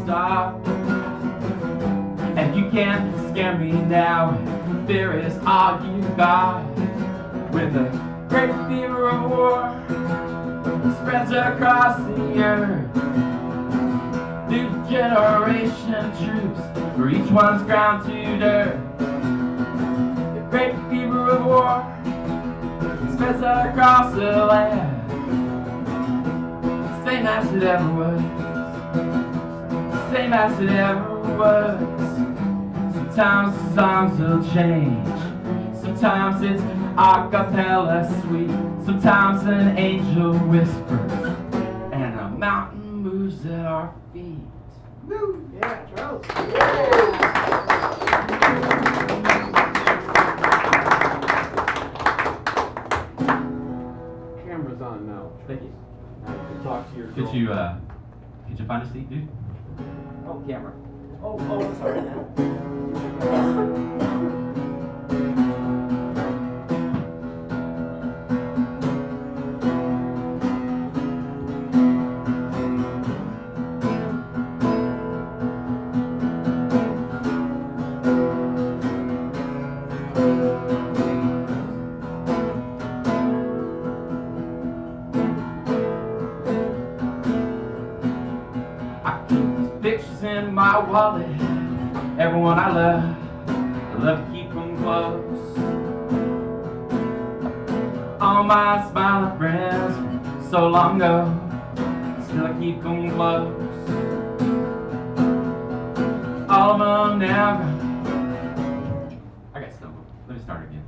stop. And you can't scare me now. Fear is all you got. When the great fever of war spreads across the earth, new generation troops, for each one's ground to dirt. The great fever of war spreads across the land, same as it ever was, same as it ever was. Sometimes the songs will change, sometimes it's a cappella sweet, sometimes an angel whispers and a mountain moves at our feet. Woo! Yeah, Charles. Camera's on now. Thank you. Now you can talk to your girl. Could you find a seat, dude? Oh, camera. Oh, sorry. Pictures in my wallet, everyone I love to keep them close. All my smiling friends from so long ago, still I keep them close. All of them now gone. I got stumbled. Let me start again.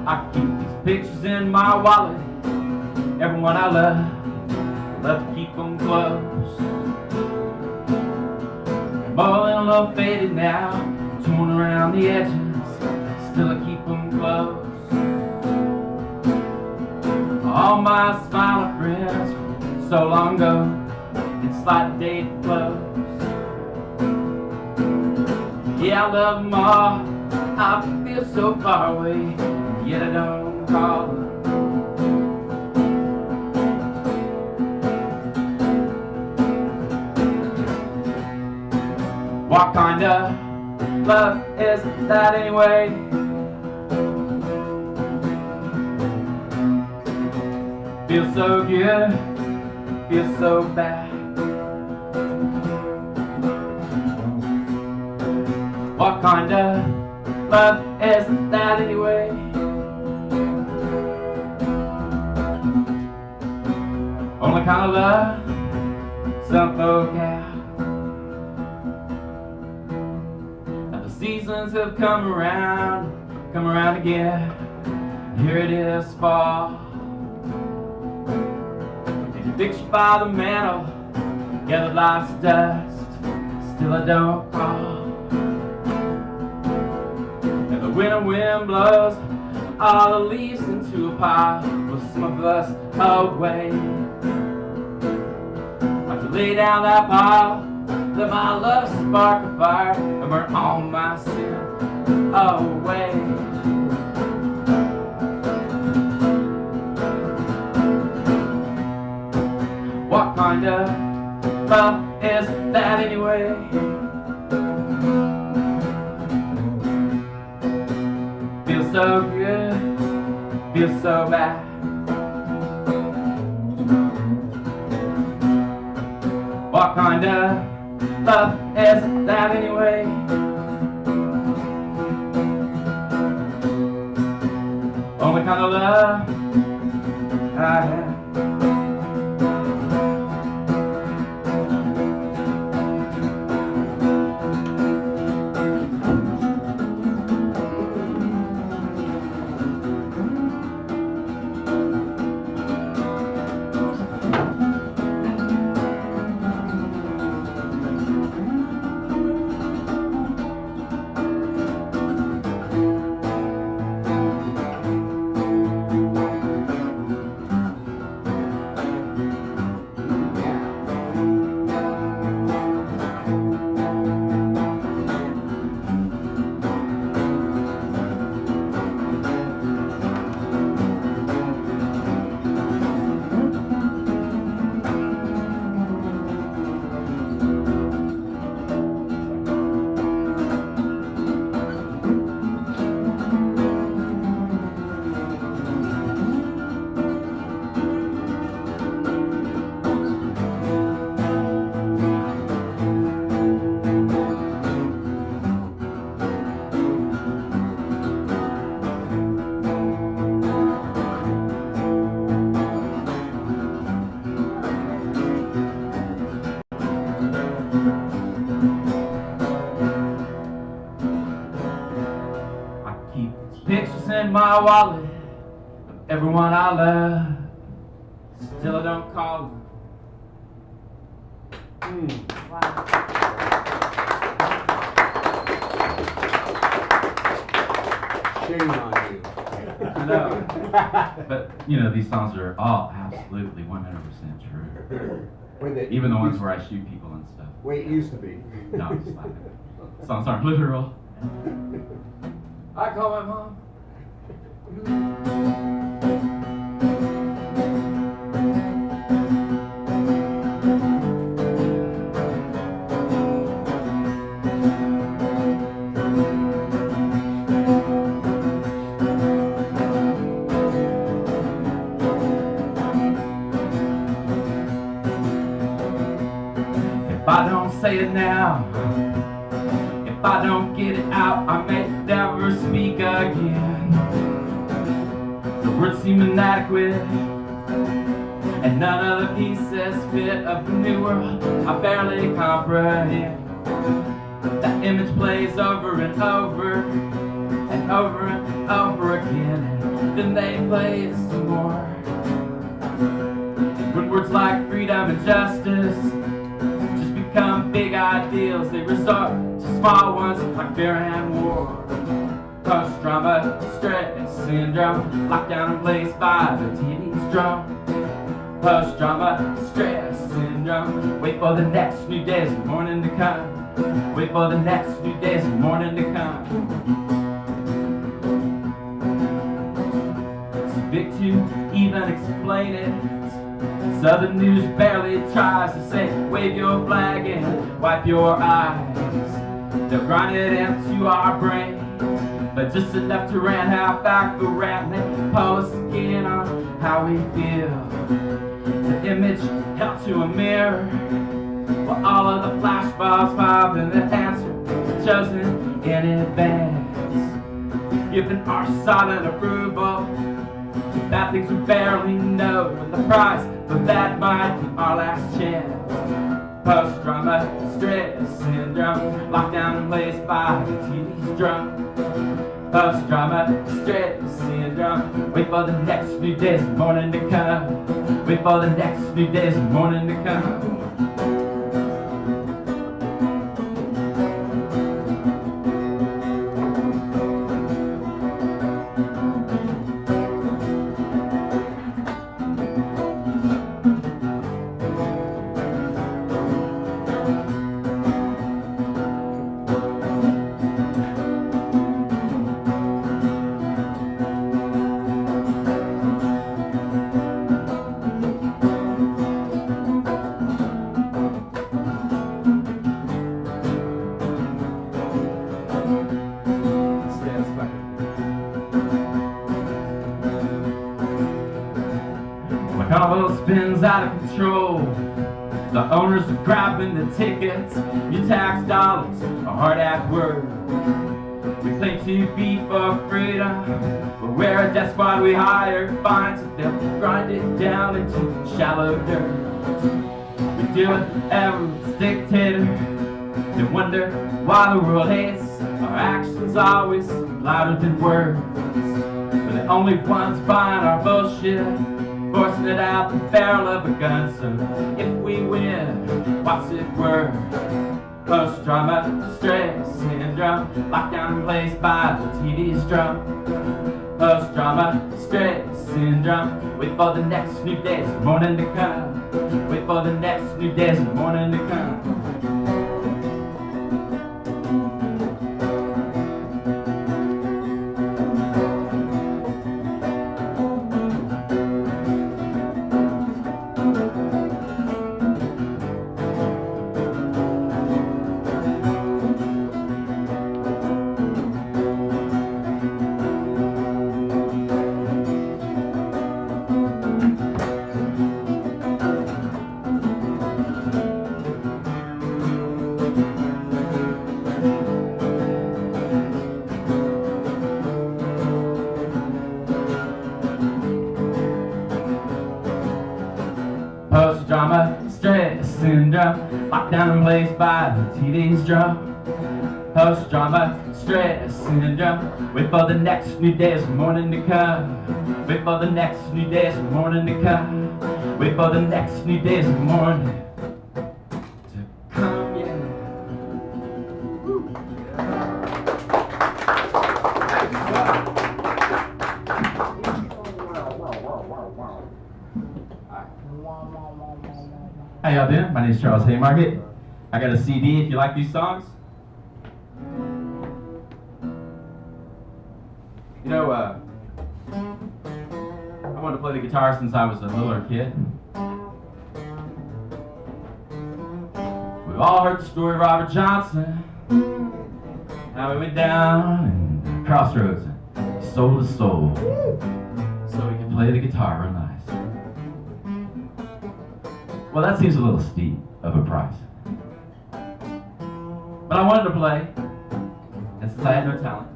I keep these pictures in my wallet, everyone I love to keep them close. They're more than a little faded now, torn around the edges, still I keep them close. All my smiling friends from so long ago, it's like dated clothes. Yeah, I love them all, I feel so far away, yet I don't call them. What kind of love is that anyway? Feels so good, feels so bad. What kind of love is that anyway? Only kind of love some folk have. Now the seasons have come around again. Here it is fall. And you picture by the mantle, gathered life's dust, still I don't call. And the winter wind blows all the leaves into a pile, with some of us away. Lay down that pile, let my love spark a fire and burn all my sin away. What kind of love is that anyway? Feels so good, feels so bad. What kind of love is that anyway? Only kind of love I have. in my wallet of everyone I love. Still I don't call them. Shame on you. I know. But, you know, these songs are all absolutely 100% true. Even the ones where I shoot people and stuff. Way it used to be. No, I'm just laughing. Songs aren't literal. I call my mom. If I don't say it now, if I don't get it out, I may never speak again. The words seem inadequate, and none of the pieces fit of the new world I barely comprehend. That image plays over and over, and over and over again, and then they play it some more. When words like freedom and justice just become big ideals, they resort to small ones like fear and war. Post-trauma, stress syndrome, locked down in place by the TV's drum. Post-trauma, stress syndrome, wait for the next new days and morning to come. Wait for the next new days and morning to come. Too big to even explain it. Southern news barely tries to say, wave your flag and wipe your eyes. They'll grind it into our brain, but just enough to rant half back the rant. They pull us again on how we feel. The image held to a mirror, while all of the flashbulbs pop and the answer chosen in advance. Giving our silent approval to bad things we barely know, and the price for that might be our last chance. Post-trauma, stress syndrome, locked down in place by the TV's drum. Post-trauma, stress syndrome, wait for the next few days and morning to come. Wait for the next few days and morning to come. Convo spins out of control. The owners are grabbing the tickets. Your tax dollars are hard at work. We claim to be for freedom, but we're a death squad we hire. Fines that they'll grind it down into shallow dirt. We deal with every dictator. They wonder why the world hates. Our actions always louder than words. We're the only ones buying our bullshit, forcing it out the barrel of a gun. So if we win, what's it worth? Post-trauma, stress syndrome, locked down in place by the TV's drum. Post-trauma, stress syndrome, wait for the next new days and morning to come. Wait for the next new days and morning to come. Post-trauma, stress syndrome, locked down in place by the TV's drum. post-trauma stress syndrome. Wait for the next new day's morning to come. Wait for the next new day's morning to come. Wait for the next new day's morning to come, yeah. How y'all doing? My name is Charles Haymarket. I got a CD if you like these songs. You know, I wanted to play the guitar since I was a littler kid. We've all heard the story of Robert Johnson, how he went down in the crossroads and sold his soul so he could play the guitar real nice. Well, that seems a little steep of a price. But I wanted to play, and since I had no talent,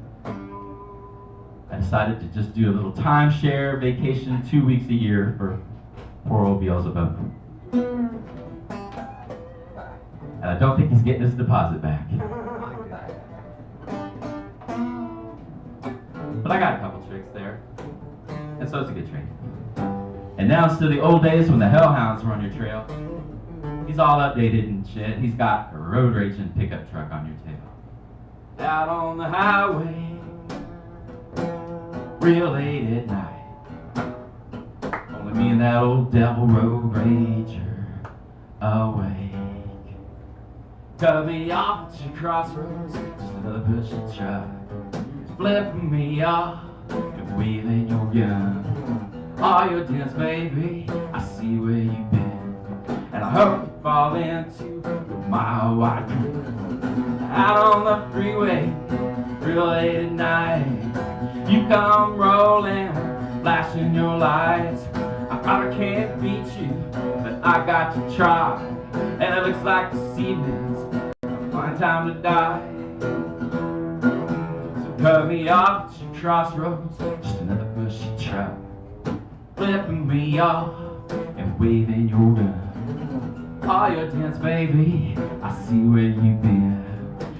I decided to just do a little timeshare vacation 2 weeks a year for poor old Beelzebub. And I don't think he's getting his deposit back. But I got a couple tricks there, and so it's a good trade. And now instead of the old days when the hellhounds were on your trail, he's all updated and shit. He's got a road raging pickup truck on your tail. Out on the highway, real late at night, only me and that old devil road rager awake. Cut me off at your crossroads, just another pushy truck, flipping me off and wheeling your gun. All your dance, baby, I see where you've been, and I hope you fall into the mile wide groove. Out on the freeway, real late at night, you come rolling, flashing your lights. I probably can't beat you, but I got to try, and it looks like this evening's a fine time to die. So cut me off at your crossroads, just another bushy truck, flipping me off and waving your gun. All your dance, baby, I see where you've been,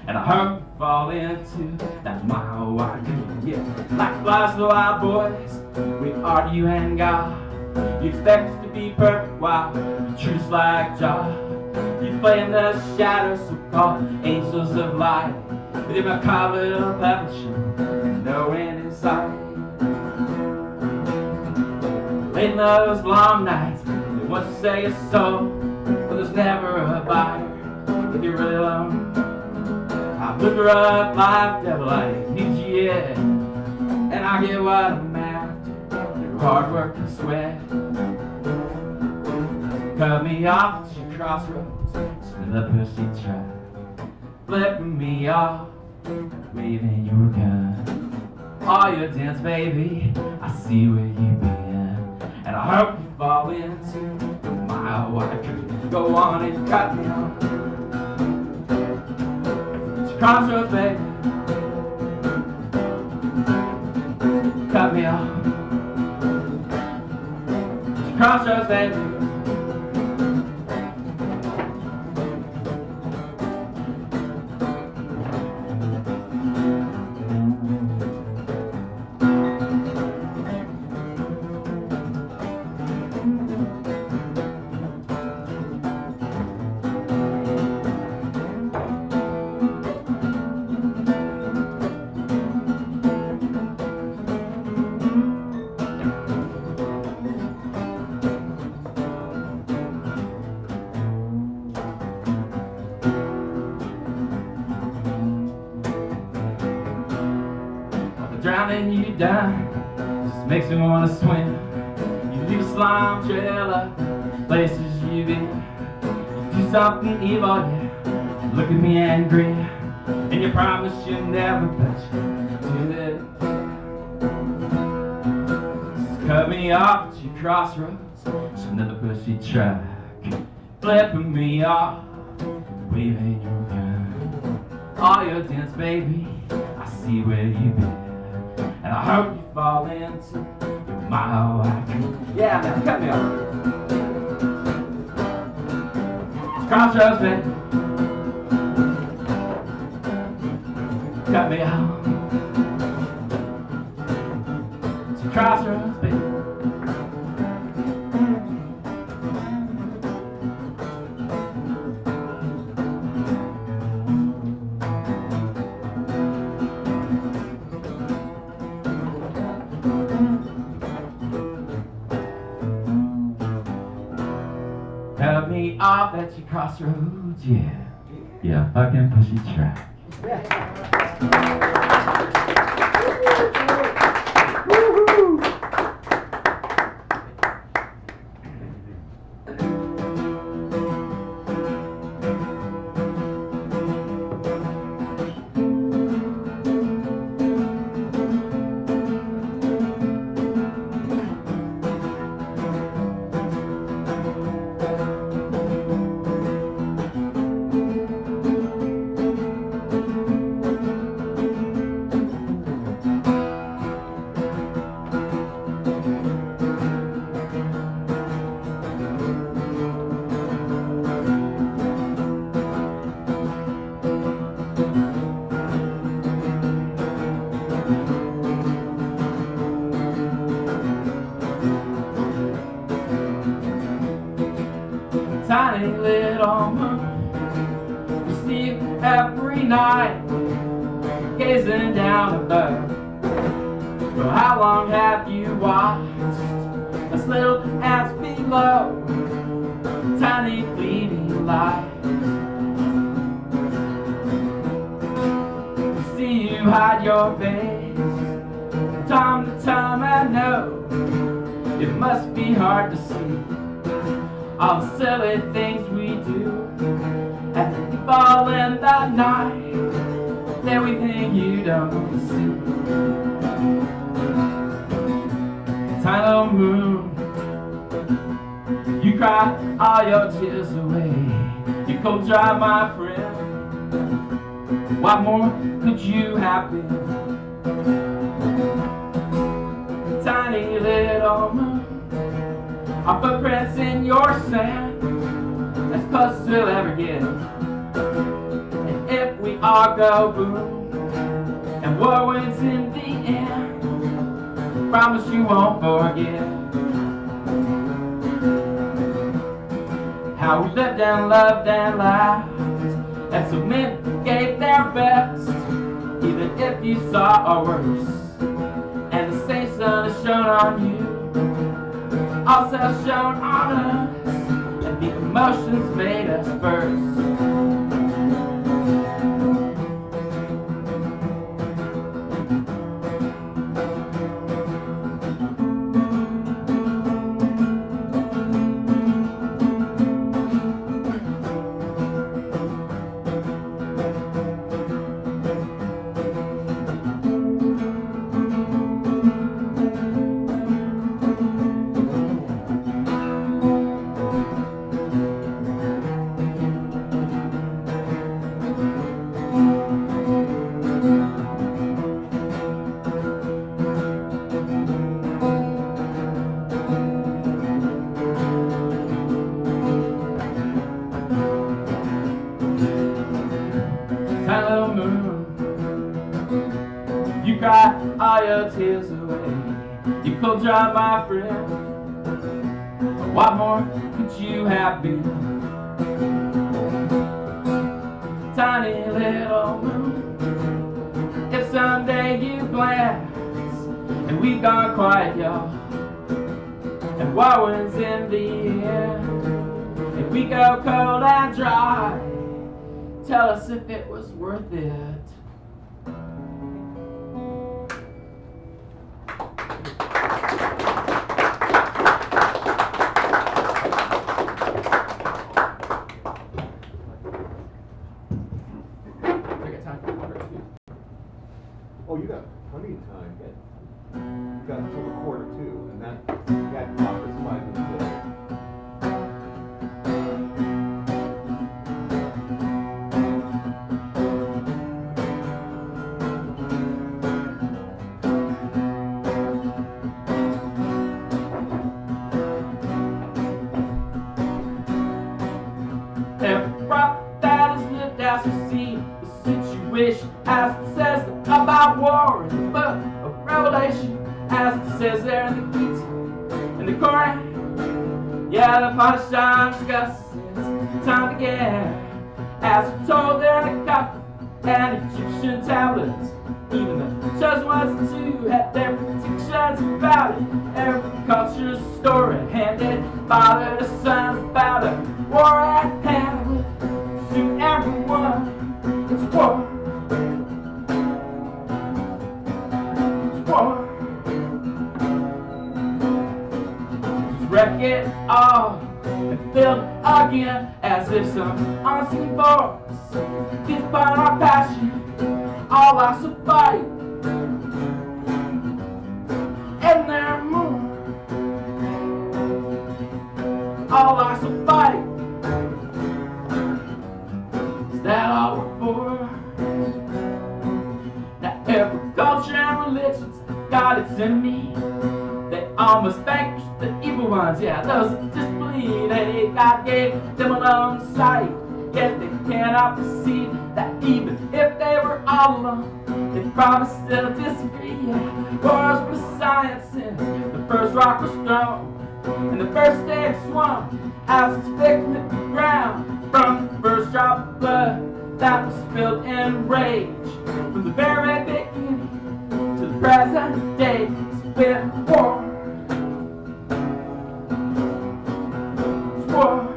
and I hope you fall into that mile wide groove. Yeah, like flies to the wild boys, we argue and God. You expect us to be perfect while you choose like Jah. You play in the shadows, so-called angels of light, with your macabre little puppet show, and no end in sight. Late in those long nights, they want to say it's so, but there's never a buyer if you're really alone. I look her up live, devil, I ain't need you yet, and I get what I'm after, through hard work and sweat. Cut me off at your crossroads, just another pussy truck, flipping me off, waving your gun. All your dance, baby, I see where you've been, and I hope you fall into the mile wide groove. Go on and cut me off. It's your crossroads, baby. Cut me off. It's your crossroads, baby. Drowning you down just makes me want to swim. You leave a slime trail of places you've been. You do something evil, yeah, and look at me angry, and you promise you'll never touch to it. Just cut me off at your crossroads, just another pushy truck, flipping me off, waving your gun. All your dance, baby, I see where you've been, and I hope you fall into your mile wide groove. Yeah, now cut me off. It's crossroads, baby. cut me out to crossroads, baby. Cut me off at your crossroads, yeah. Yeah, fucking pushy track. Tiny little moon, we see you every night, gazing down above. For how long have you watched us little ants below? Tiny fleeting lights. We see you hide your face from time to time. I know it must be hard to see all the silly things we do as we fall in the night. Everything you don't see. Tiny little moon, you cry all your tears away. You cold dry, my friend. What more could you have been? Tiny little moon, our footprints in your sand, as close as we'll ever get. And if we all go boom, and war wins in the end, promise you won't forget how we lived and loved and laughed, and so many gave their best, even if you saw our worst. And the same sun is shone on you, also shown on us, and the emotions made us first. Tiny little moon, you cry all your tears away. You cold dry, my friend. What more could you have been? Tiny little moon, if someday you glance and we gone quiet, y'all, and war wins in the end, if we go cold and dry, tell us if it was worth it. I got time for one or two. Oh, you got plenty of time. You got until a quarter two, and that clock is 5 minutes later. Every prop that is lived as we see the situation as it says Let the fire shine, discuss it's time to get. As we told them to copy and Egyptian tablets. Even the chosen ones too had their predictions about it. Every culture's story handed father to son about it. War at hand, soon everyone, it's war. It's war. Just wreck it all and build again as if some unseen force gets upon our passion. All our fight, and there are more. All our fight. Is that all we're for? Now every culture and religion's got its enemy. They almost vanquished the evil ones. Yeah, those that disbelieve. Hey, God gave them alone sight. Yet they cannot perceive that even if they were all alone, they probably still disagree. Wars with science since the first rock was thrown, and the first egg swung as it's fixed to the ground. From the first drop of blood that was spilled in rage, from the very beginning to the present day, it's been war. It's war.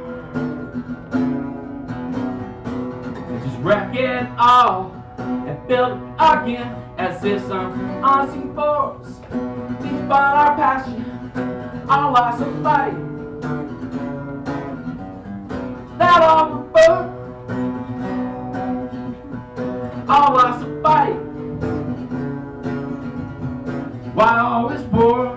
Wreck it all and build again as if some unseen force beats upon our passion. Our lives of fight. That all we're for. Our lives of fight. Why always war?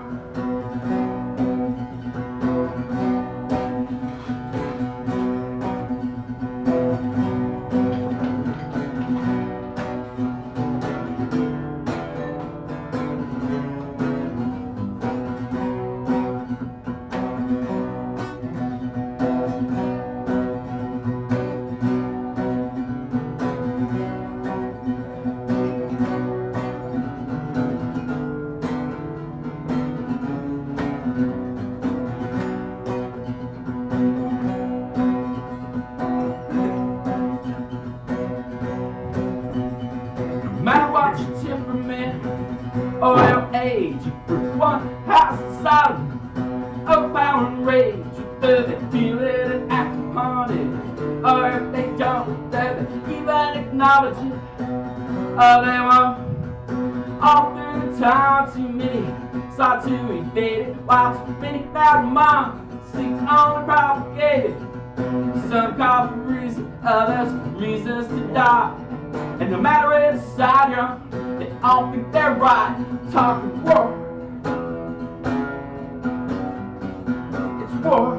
Or your age, everyone has a silence of power and rage. Whether they feel it and act upon it, or if they don't, whether they even acknowledge it. Oh, they won't. All through time, too many sought to evade it, while too many found minds seek to only propagate it. Some call for reason, others for reasons to die. And no matter which side you're on, they all think they're right. Talking war. It's war.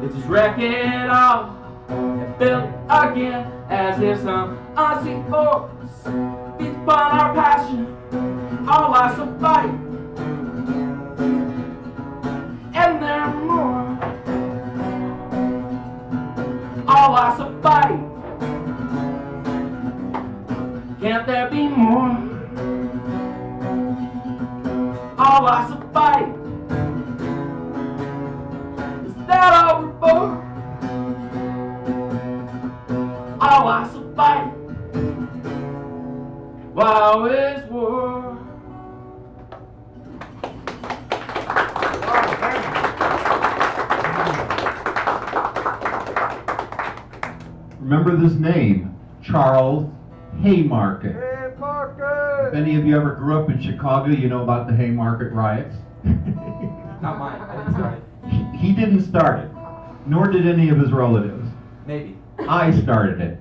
They just wreck it all and build again as if some unseen force beats upon our passion. Our lives of fight. And there are more. All lives of fight. Can't there be more? All lives of fight. Is that all we're for? All lives of fight. Why always war? Remember this name, Charles Haymarket. Haymarket! If any of you ever grew up in Chicago, you know about the Haymarket riots. Not mine. I didn't start it. He didn't start it, nor did any of his relatives. Maybe. I started it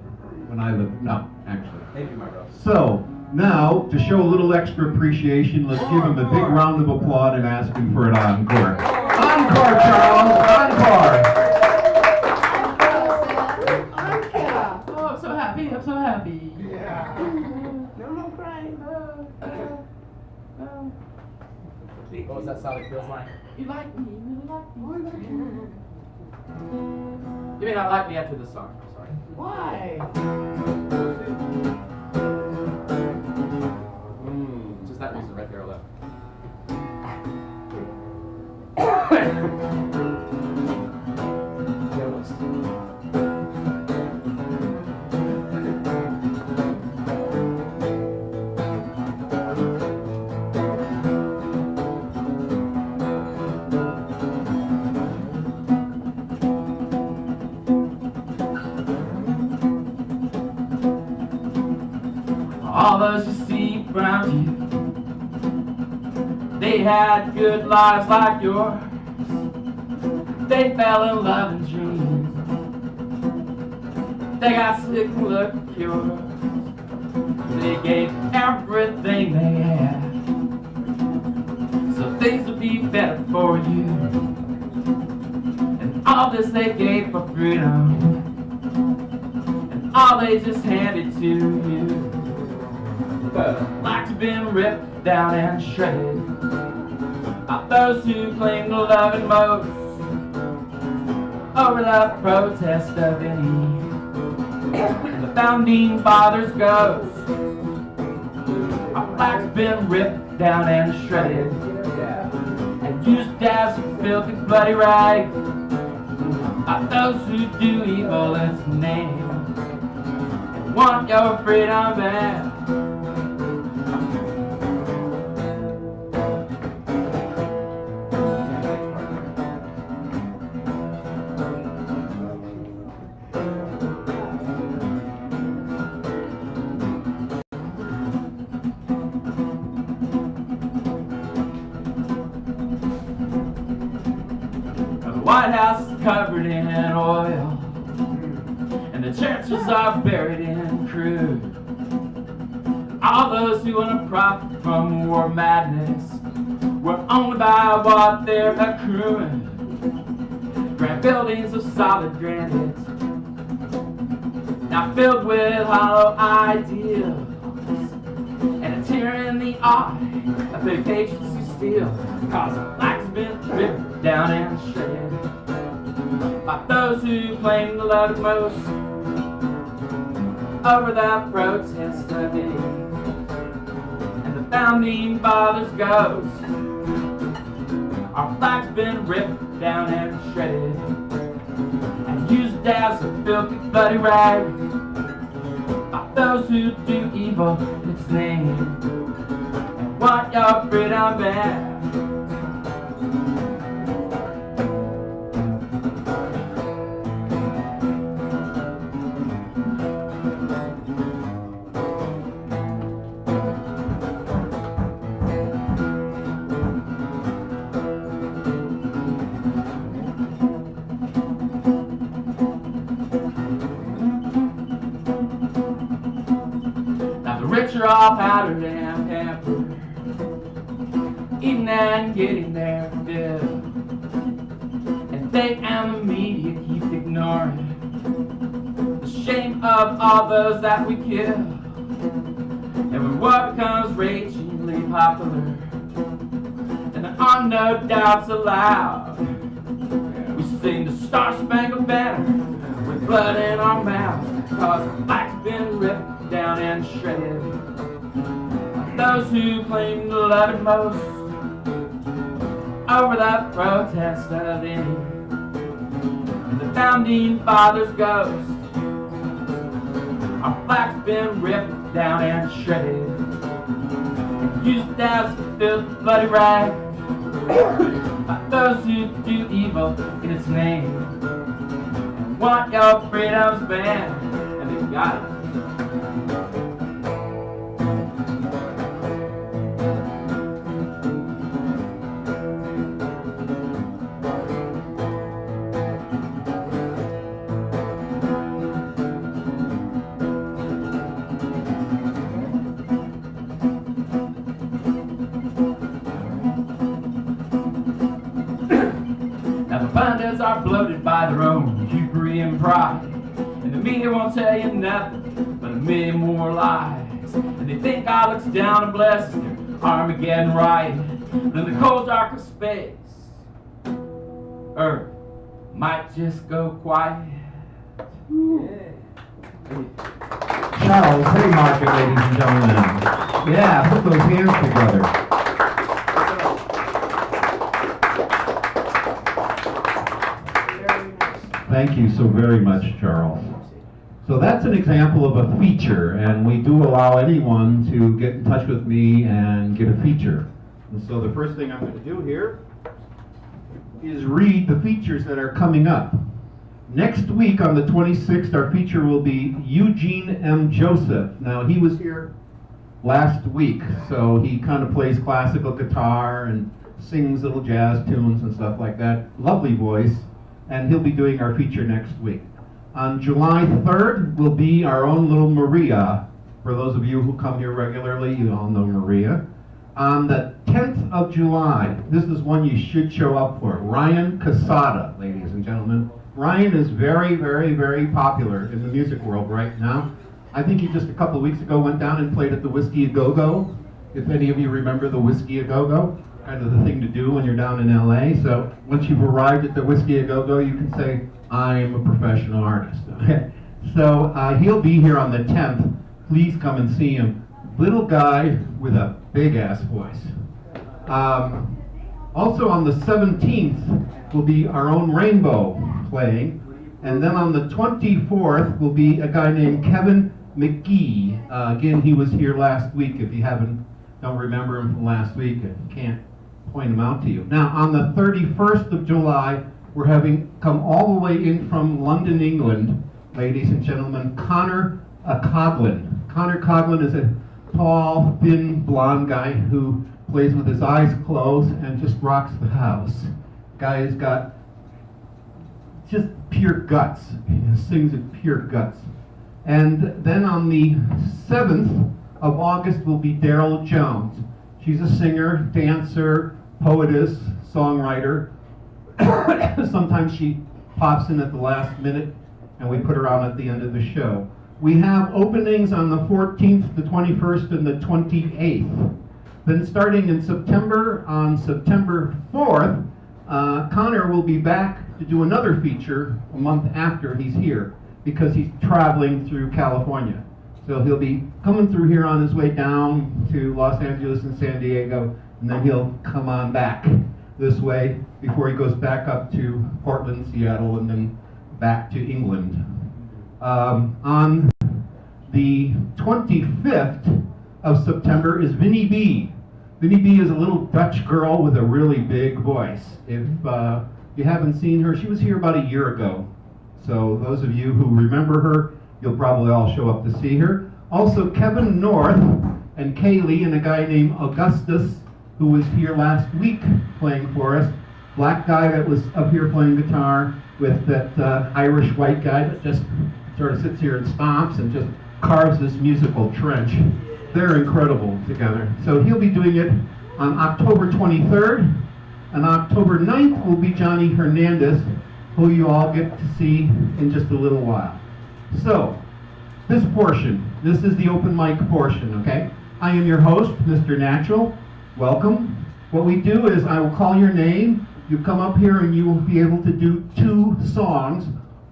when I lived, no, actually. Maybe my brother. So, now, to show a little extra appreciation, let's give him a big round of applause and ask him for an encore. Encore, Charles! Encore! Oh, I'm so happy. I'm so happy. Yeah. No crying. What was that song that feels like? You like me, you like me. You may not like me after this song. I'm sorry. Why? Just that reason right there alone. All those you see around you, they had good lives like yours. They fell in love and dreams. They got sick and looked cured. They gave everything they had, so things would be better for you. And all this they gave for freedom, and all they just handed to you. But life's been ripped down and shredded by those who claim to love it most over the protest of any and the founding fathers' ghosts. Our flag's been ripped down and shredded and used as a filthy bloody rag by those who do evil in its name and want your freedom back. The White House is covered in oil, and the churches are buried in crude. All those who want to profit from war madness were owned by what they're accruing. Grand buildings of solid granite, now filled with hollow ideals, and a tear in the eye of the patience who steal, cause the flag's been ripped down and shredded by those who claim to love it most over the protest of it and the founding fathers' ghosts. Our flag's been ripped down and shredded and used as a filthy bloody rag by those who do evil in its name and want your freedom back. The rich are all powdered and pampered, eating and getting their fill, and they and the media keep ignoring the shame of all those that we kill. And when war becomes ragingly popular and there are no doubts allowed, we sing the Star-Spangled Banner with blood in our mouths, cause the flag's been ripped down and shredded by those who claim to love it most over the protest of any and the founding fathers' ghosts. Our flag's been ripped down and shredded and used as a filthy bloody rag by those who do evil in its name and want your freedoms back, and they've got it. Now the pundits are bloated by their own hubris and pride, and the media won't tell you nothing but a million more lies. And they think God looks down and blesses their Armageddon riot. But in the cold dark of space, Earth might just go quiet. Charles Haymarket, ladies and gentlemen. Yeah, put those hands together. Thank you so very much, Charles. So that's an example of a feature, and we do allow anyone to get in touch with me and get a feature. And so the first thing I'm going to do here is read the features that are coming up. Next week on the 26th, our feature will be Eugene M. Joseph. Now, he was here last week, so he kind of plays classical guitar and sings little jazz tunes and stuff like that. Lovely voice, and he'll be doing our feature next week. On July 3rd will be our own little Maria. For those of you who come here regularly, you all know Maria. On the 10th of July, this is one you should show up for, Ryan Casada, ladies and gentlemen. Ryan is very, very, very popular in the music world right now. I think he just a couple of weeks ago went down and played at the Whiskey A Go-Go. If any of you remember the Whiskey A Go-Go, kind of the thing to do when you're down in LA. So once you've arrived at the Whiskey A Go-Go, you can say, I'm a professional artist. So he'll be here on the 10th. Please come and see him. Little guy with a big ass voice. Also on the 17th will be our own Rainbow playing. And then on the 24th will be a guy named Kevin McGee. Again, he was here last week. If you don't remember him from last week, I can't point him out to you. Now, on the 31st of July, we're having come all the way in from London, England, ladies and gentlemen, Connor Coughlin. Connor Coughlin is a tall, thin, blonde guy who plays with his eyes closed and just rocks the house. Guy has got just pure guts. He sings with pure guts. And then on the 7th of August will be Daryl Jones. She's a singer, dancer, poetess, songwriter. Sometimes she pops in at the last minute and we put her on at the end of the show. We have openings on the 14th, the 21st, and the 28th. Then starting in September, on September 4th, Connor will be back to do another feature a month after he's here because he's traveling through California. So he'll be coming through here on his way down to Los Angeles and San Diego, and then he'll come on back this way before he goes back up to Portland, Seattle, and then back to England. On the 25th of September is Vinnie B. Vinnie B is a little Dutch girl with a really big voice. If you haven't seen her, she was here about a year ago. So those of you who remember her, you'll probably all show up to see her. Also Kevin North and Kaylee and a guy named Augustus who was here last week playing for us. Black guy that was up here playing guitar with that Irish white guy that just sort of sits here and stomps and just carves this musical trench. They're incredible together. So he'll be doing it on October 23rd. On October 9th will be Johnny Hernandez, who you all get to see in just a little while. So, this portion, this is the open mic portion, okay? I am your host, Mr. Natural. Welcome. What we do is I will call your name, you come up here and you will be able to do 2 songs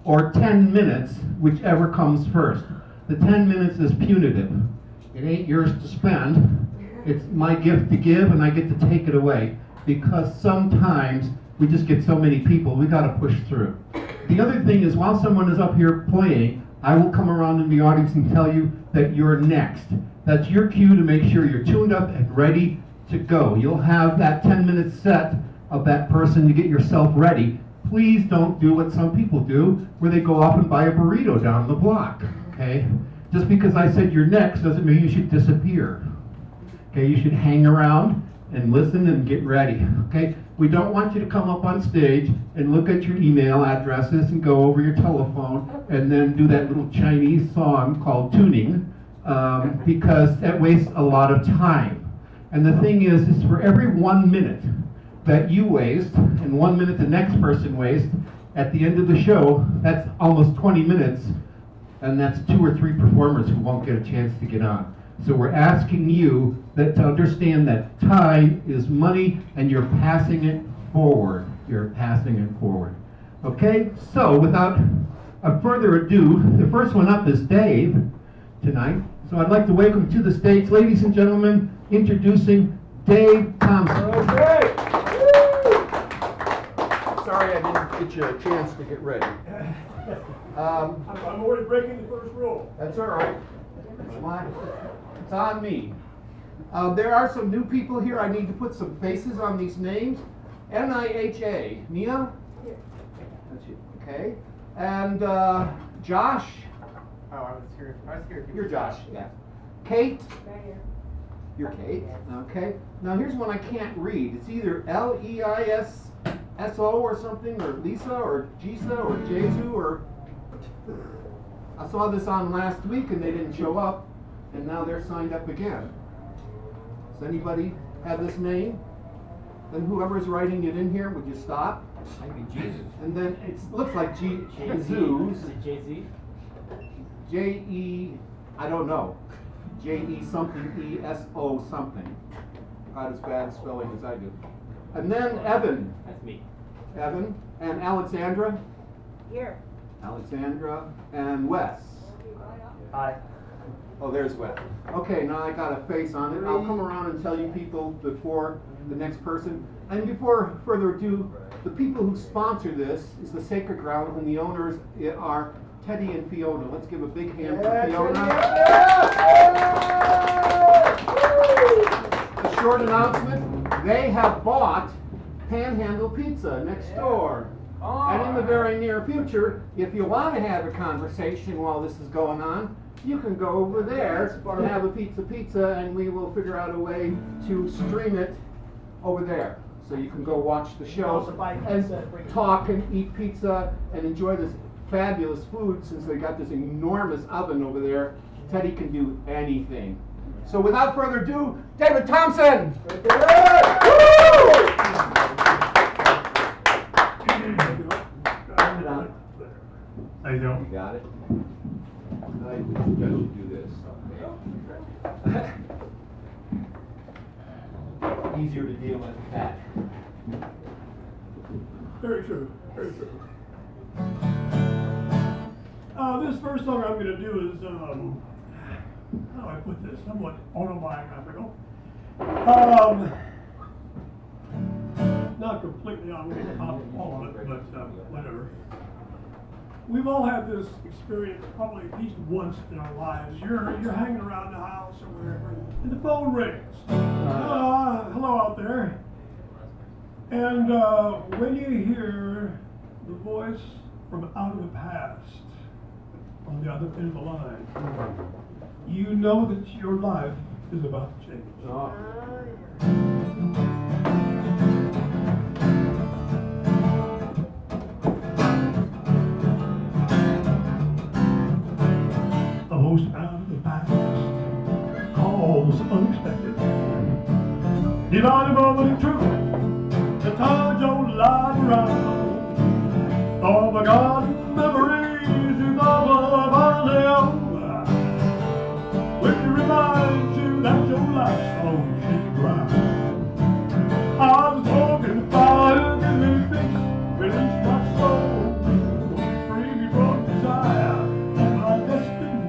or 10 minutes, whichever comes first. The 10 minutes is punitive. It ain't yours to spend. It's my gift to give and I get to take it away because sometimes we just get so many people, we gotta push through. The other thing is while someone is up here playing, I will come around in the audience and tell you that you're next. That's your cue to make sure you're tuned up and ready to go. You'll have that 10-minute set of that person to get yourself ready. Please don't do what some people do, where they go off and buy a burrito down the block, okay? Just because I said you're next doesn't mean you should disappear. Okay, you should hang around and listen and get ready, okay? We don't want you to come up on stage and look at your email addresses and go over your telephone and then do that little Chinese song called tuning, because that wastes a lot of time. And the thing is for every 1 minute that you waste and 1 minute the next person wastes, at the end of the show, that's almost 20 minutes, and that's 2 or 3 performers who won't get a chance to get on. So we're asking you to understand that time is money and you're passing it forward. You're passing it forward. Okay, so without further ado, the first one up is Dave tonight. So I'd like to welcome to the stage, ladies and gentlemen, introducing Dave Thompson. Okay. Sorry I didn't get you a chance to get ready. I'm already breaking the first rule. That's all right. It's on me. There are some new people here. I need to put some faces on these names. N-I-H-A. Nia? That's you. Okay. And Josh? Oh, I was here. You're Josh. Yeah. Kate? You're Kate. Okay. Now here's one I can't read. It's either L-E-I-S-S-O or something, or Lisa, or Jisa, or Jesu, or... I saw this on last week and they didn't show up, and now they're signed up again. Does anybody have this name? Then whoever's writing it in here, would you stop? Maybe Jesus. And then it looks like Jesus. Is it Jay-Z? J-E, I don't know. J-E something, E-S-O something. Not as bad spelling as I do. And then Evan. That's me. Evan. And Alexandra. Here. Alexandra. And Wes. Hi. Oh, there's Wes. Okay, now I got a face on it. I'll come around and tell you people before the next person. And before further ado, the people who sponsor this is the Sacred Ground, and the owners are Teddy and Fiona. Let's give a big hand for Fiona. A short announcement. They have bought Panhandle Pizza next door. And in the very near future, if you want to have a conversation while this is going on, you can go over there and have a pizza, and we will figure out a way to stream it over there. So you can go watch the show and talk and eat pizza and enjoy this fabulous food. Since they got this enormous oven over there, Teddy can do anything. So without further ado, David Thompson! How you doing? You got it? I suggest you do this. Okay. Easier to deal with that. Very true. Very true. This first song I'm going to do is, how do I put this? Somewhat autobiographical. Not completely on all of it, but whatever. We've all had this experience probably at least once in our lives. You're hanging around the house or wherever, and the phone rings. Hello out there. And when you hear the voice from out of the past on the other end of the line, you know that your life is about to change. The host out of the past calls unexpected. Divine moment of truth, the time don't lie around. All forgotten memories you thought finally over, which reminds you that your life's on shaky ground. I was walking fire, give me peace, release my soul, free me from desire, and my destiny.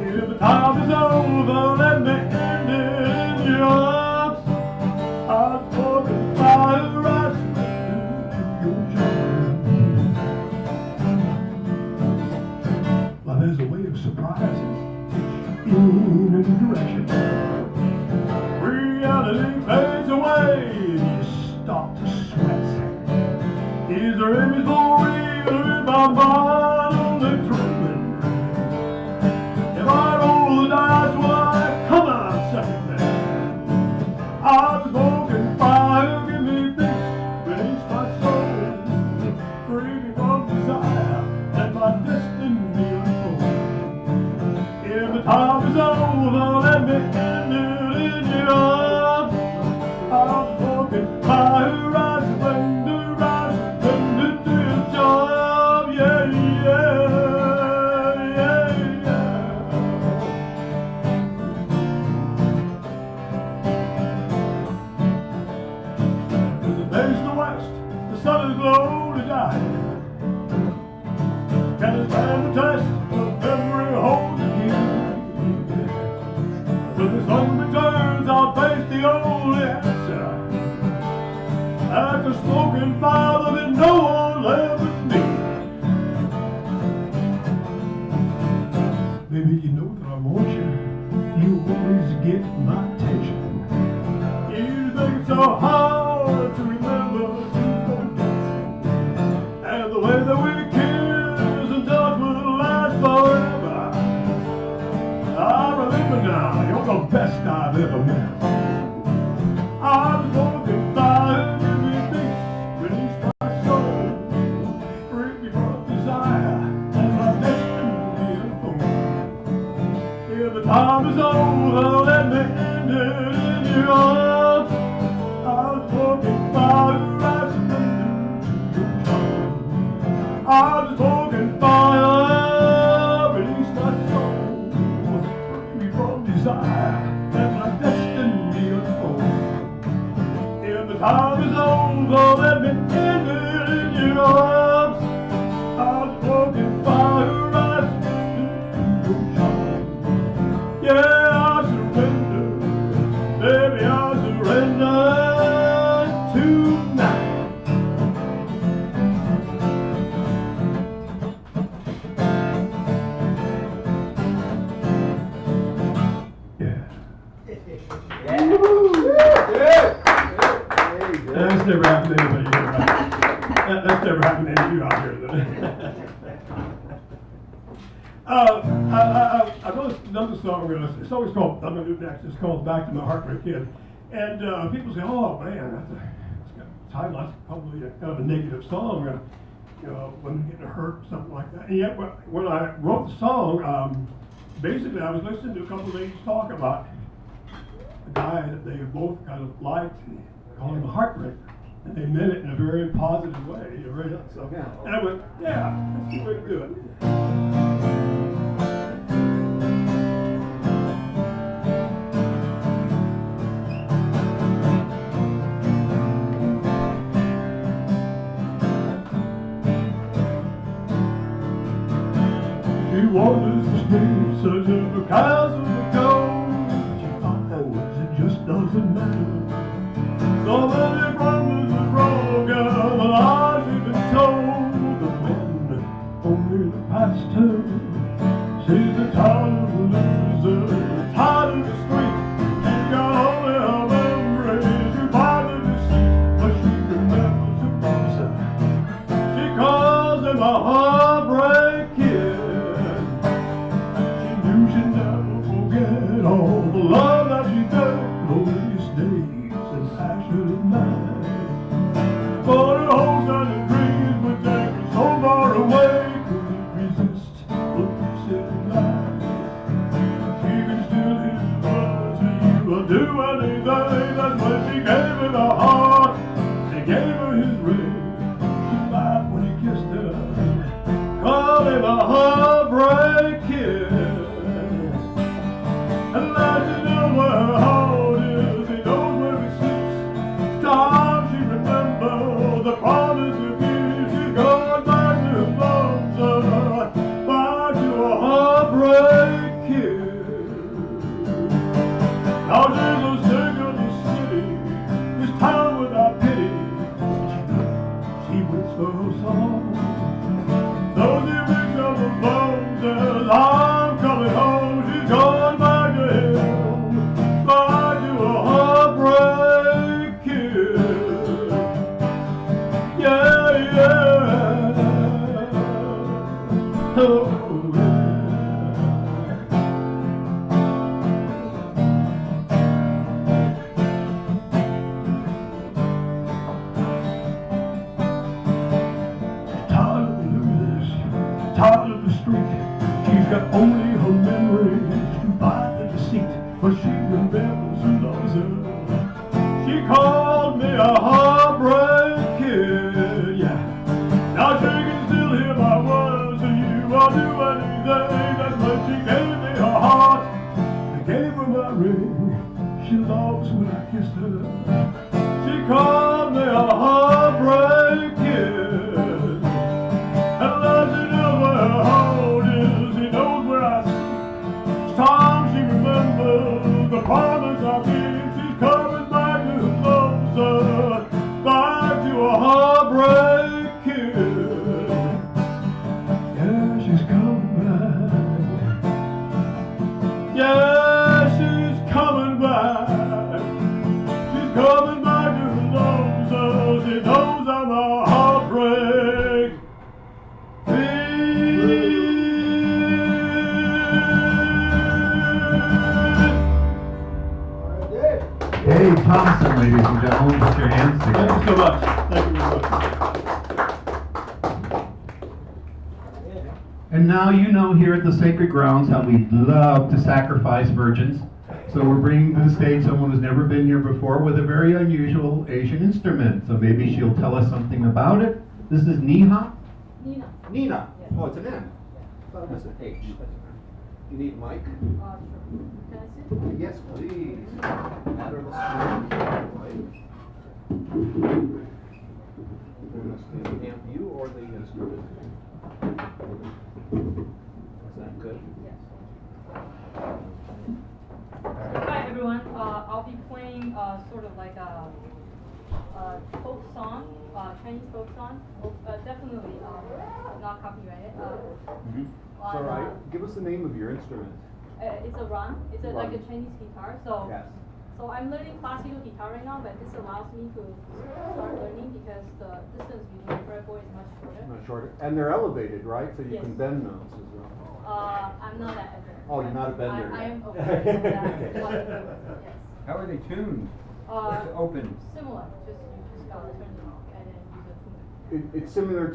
If the time is over, let me end it in your arms. I was walking fire, right into your charm. Life is a way of surprises in a new direction. Reality fades away, you start to sweat. Is there any for real, or is my mind only dreaming? If I roll the dice, will I come out second best? I was walking fire, give me peace, release my soul, free me from desire, let my destiny unfold. If the time is over, let me end it in your arms. I was walking fire, rise, when to rise, when to do your job, yeah, yeah, yeah, yeah. To the face of the west, the sun is slowly dying. Can it stand the test of memory holds the key? Till the sun returns, I'll face the only answer. After smoking fire that no one left with me. Baby, you know that I want you. You always get my attention. You think it's so hard to remember to go dancing, and the way that we kiss and touch will last forever. I remember now, you're the best I've ever met. I'm smoking fire, give me peace, release my soul, free me from desire and my destiny unfold. If the time is over, let me end it in your arms. I'm smoking fire, I surrender to your charm. I'm smoking fire, release my soul, free me from desire and my destiny unfold. If the time is over, let me end it in your arms. I'm smoking fire, I surrender to your charm. Yeah, I surrender, baby, I surrender tonight. Yeah. That's never happened to anybody here, right? That's never happened to any of you out here, is it? I wrote another song. It's always called, I'm going to do next. It's called Back to My Heartbreak Kid. And people say, oh man, it's got highlights, probably kind of a negative song, you know, when you're getting hurt, something like that. And yet, when I wrote the song, basically I was listening to a couple of ladies talk about a guy that they both kind of liked, and called him a heartbreaker. And they meant it in a very positive way. Right? So, and I went, yeah, that's the way to do it. She wanders the streets searching for castles of gold. She finds it just doesn't matter. So many promises broken, the lies she's been told. The wind only the past her. She's the tired of the loser, tired of the street. She's got only her memories, she finds the deceit, but she remembers the promise. She calls him a heartbreak kid. She knew she'd never forget all the love that she gave, glorious days and passionate nights. But her hopes and her dreams would take her so far away, couldn't resist the city lights. She can still hear his words, he will do anything. That's when she gave her the heart, she gave her his ring. She laughed when he kissed her, called him a heartbreak kid. And now she knows where her heart is, he knows where he sleeps. Time she remembers the Thank you very much. And now you know here at the Sacred Grounds how we love to sacrifice virgins. So we're bringing to the stage someone who's never been here before with a very unusual Asian instrument. So maybe she'll tell us something about it. This is Niha. Nina. Nina. Yes. Oh, it's an N. I thought it was an H. You need a mic? Sure. Can I sit? Yes, please. Matter of the screen. Amp you or the instrument? Is that good? Yes. Hi everyone. I'll be playing sort of like a folk song, Chinese folk song. Definitely not copyrighted. So, give us the name of your instrument. It's a run. It's like a Chinese guitar. So. Yes. So I'm learning classical guitar right now, but this allows me to start learning because the distance between fretboard is much shorter. Much shorter. And they're elevated, right? So you Yes. can bend those as well. I'm not that bender. Oh, you're not a bender I yet. am okay with that. Yes. How are they tuned? It's open. Similar. You just gotta turn them on and then use a tuner. It's similar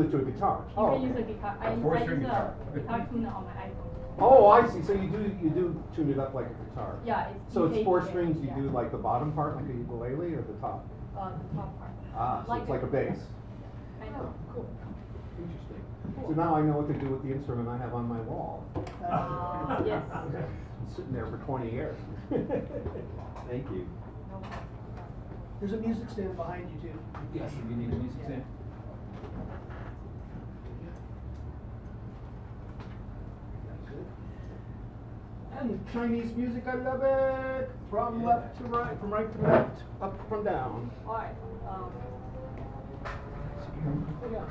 to a guitar. You can use a guitar. I use four-string a guitar. guitar tuner on my iPhone. Oh, I see. So you do tune it up like a guitar. Yeah, it's So it's DK, four strings. You yeah. do like the bottom part, like a ukulele, or the top. The top part. Ah, so it's like a bass. Kind of. Cool. Interesting. So now I know what to do with the instrument I have on my wall. Yes. It's sitting there for 20 years. Thank you. No problem. There's a music stand behind you too. Yes, you need a music stand. And Chinese music, I love it. From left to right, from right to left, up from down. All right. Oh, yeah.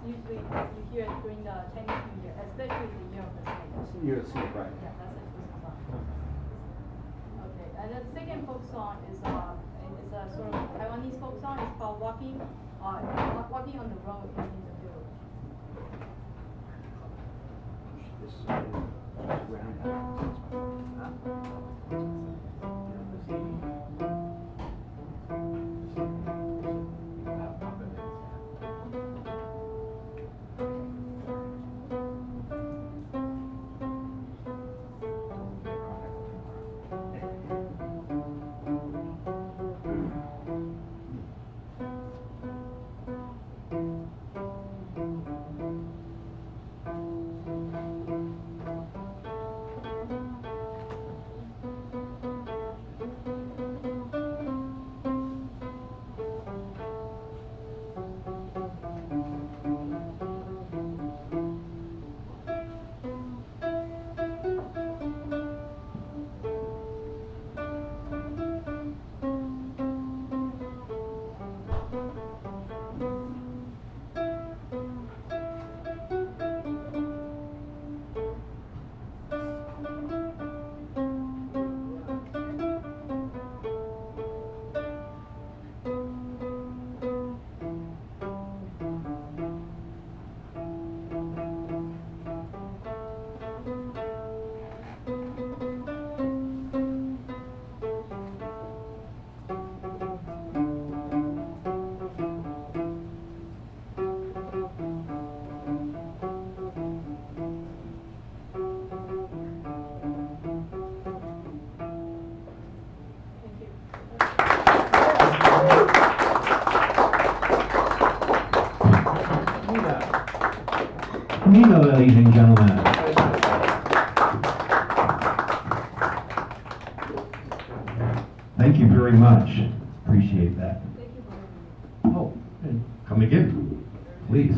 usually you hear it during the Chinese New Year, especially the Year of the Snake. Year of the Snake, right. Yeah, that's a Christmas song. Okay, and the second folk song is a sort of Taiwanese folk song. It's called Walking on the Road in the Village. Nina, ladies and gentlemen. Thank you very much. Appreciate that. Oh, come again, please.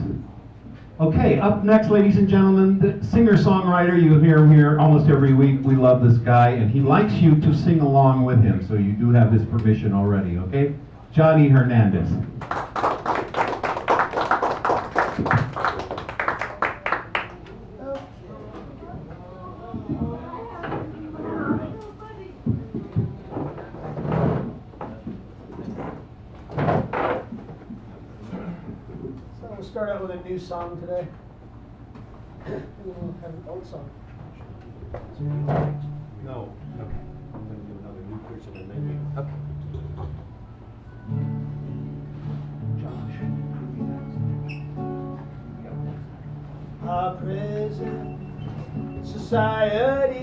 Okay, up next, ladies and gentlemen, the singer-songwriter. You hear him here almost every week. We love this guy, and he likes you to sing along with him, so you do have his permission already, okay? Johnny Hernandez. We'll start out with a new song today. We'll have an old song. No. Okay. I'm gonna do another new version and maybe. Okay. Josh. Our present society,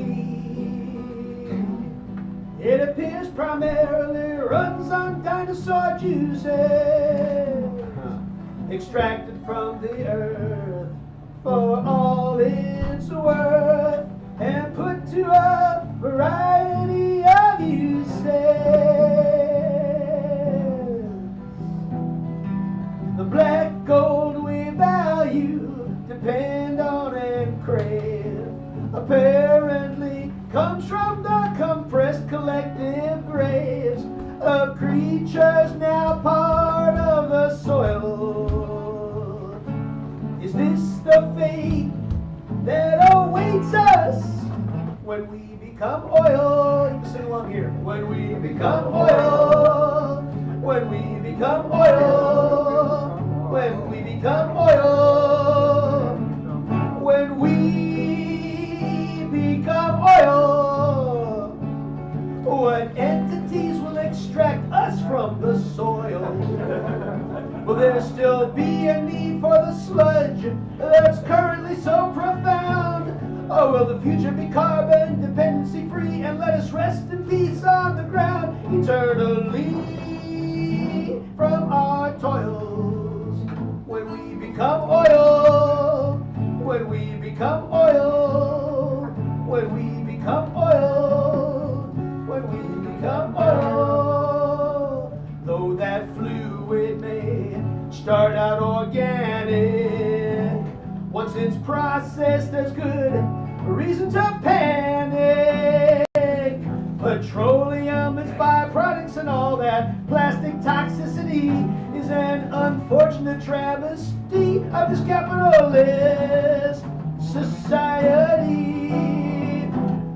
it appears primarily runs on dinosaur juices, extracted from the earth for all it's worth, and put to a variety of uses. The black gold we value, depend on and crave, apparently comes from the compressed collective graves of creatures now part of the soil. Is this the fate that awaits us when we become oil? You can sing along here. When we become oil, when we become oil, when we become oil, when we become oil, what entities will extract us from the soil? Will there still be a need for the sludge that's currently so profound? Or will the future be carbon dependency free and let us rest in peace on the ground eternally from our toils? When we become oil, when we become oil, when we become oil, when we become oil, though that fluid may start out organic, once it's processed, there's good reason to panic. Petroleum, its byproducts, and all that plastic toxicity is an unfortunate travesty of this capitalist society.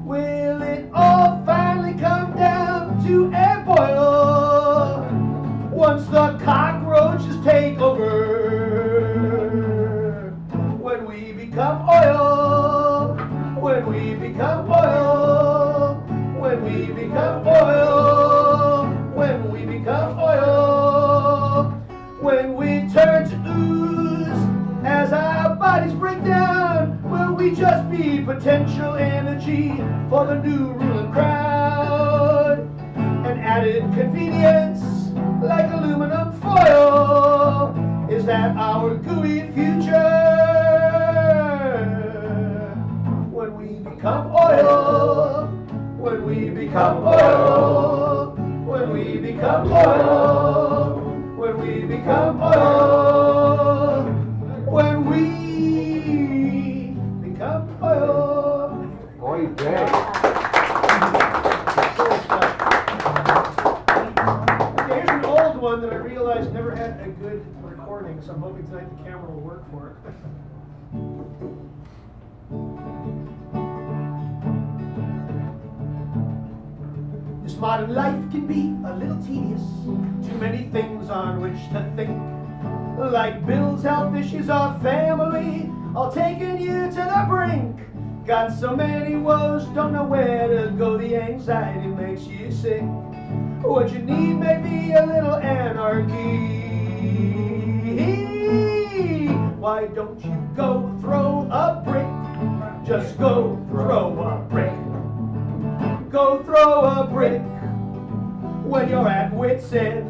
Will it all finally come down to a boil once the cockroaches take over? When we become oil, when we become oil, when we become oil, when we become oil, when we turn to ooze as our bodies break down, will we just be potential energy for the new ruling crowd? An added convenience like aluminum foil, is that our gooey future? When we become oil, when we become oil, when we become oil, when we become oil, when we become oil. Oy vey. Okay, here's an old one that I realized never had a good recording, so I'm hoping tonight the camera will work for it. This modern life can be a little tedious, too many things on which to think, like bills, health issues, or family, all taking you to the brink. Got so many woes, don't know where to go, the anxiety makes you sick. What you need may be a little anarchy. Why don't you go throw a brick? Just go throw a brick. Go throw a brick when you're at wit's end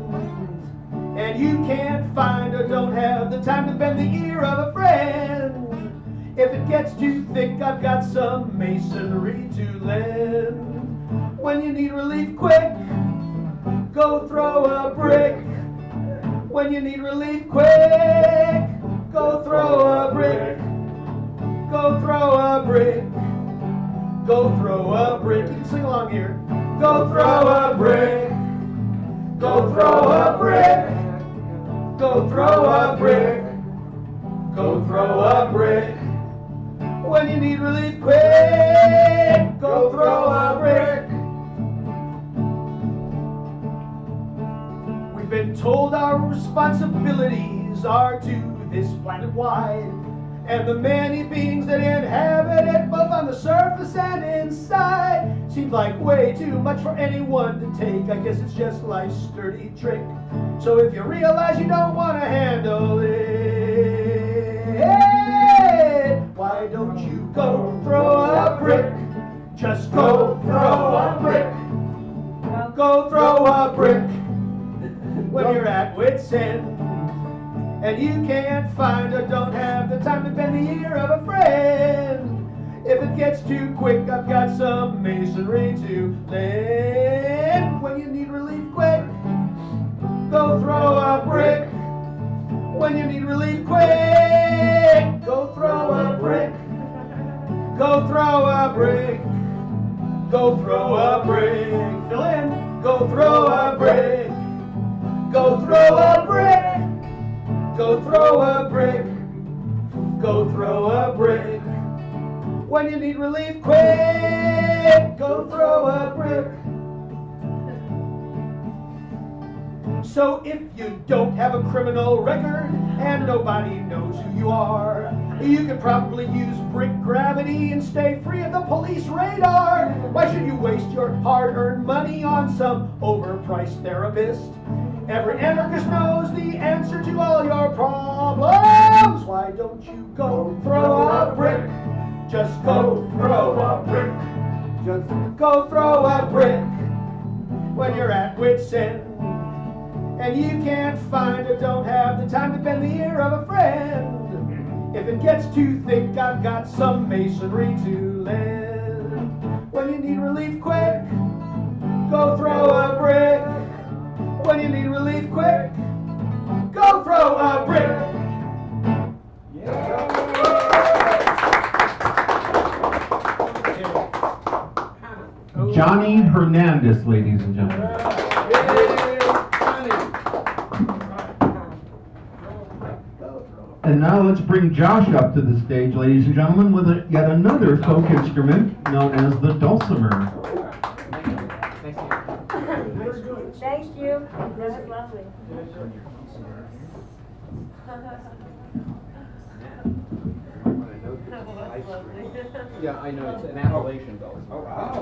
and you can't find or don't have the time to bend the ear of a friend. If it gets too thick, I've got some masonry to lend. When you need relief quick, go throw a brick. When you need relief quick, go throw a brick. Go throw a brick. Go throw a brick. You can sing along here. Go throw a brick. Go throw a brick. Go throw a brick. Go throw a brick. When you need relief quick, go throw a brick. We've been told our responsibilities are to this planet wide, and the many beings that inhabit it, both on the surface and inside. Seems like way too much for anyone to take. I guess it's just life's sturdy trick. So if you realize you don't want to handle it, why don't you go throw a brick? Just go throw a brick. Go throw a brick. When you're at wit's end and you can't find or don't have the time to bend the ear of a friend. If it gets too quick, I've got some masonry to lend. When you need relief quick, go throw a brick. When you need relief quick, go throw a brick. Go throw a brick. Go throw a brick. Fill in. Go throw a brick. Go throw a brick. Go throw a brick. Go throw a brick. When you need relief quick, go throw a brick. So if you don't have a criminal record and nobody knows who you are, you could probably use brick gravity and stay free of the police radar. Why should you waste your hard-earned money on some overpriced therapist? Every anarchist knows the answer to all your problems. Why don't you go throw a brick? Just go throw a brick. Just go throw a brick. When you're at wit's end and you can't find or don't have the time to bend the ear of a friend. If it gets too thick, I've got some masonry to lend. When you need relief quick, go throw a brick. When you need relief quick, go throw a brick. Johnny Hernandez, ladies and gentlemen. And now let's bring Josh up to the stage, ladies and gentlemen, with yet another folk instrument known as the dulcimer. Thank you. That was lovely. Yeah, I know, it's an Appalachian dulcimer. Oh, wow.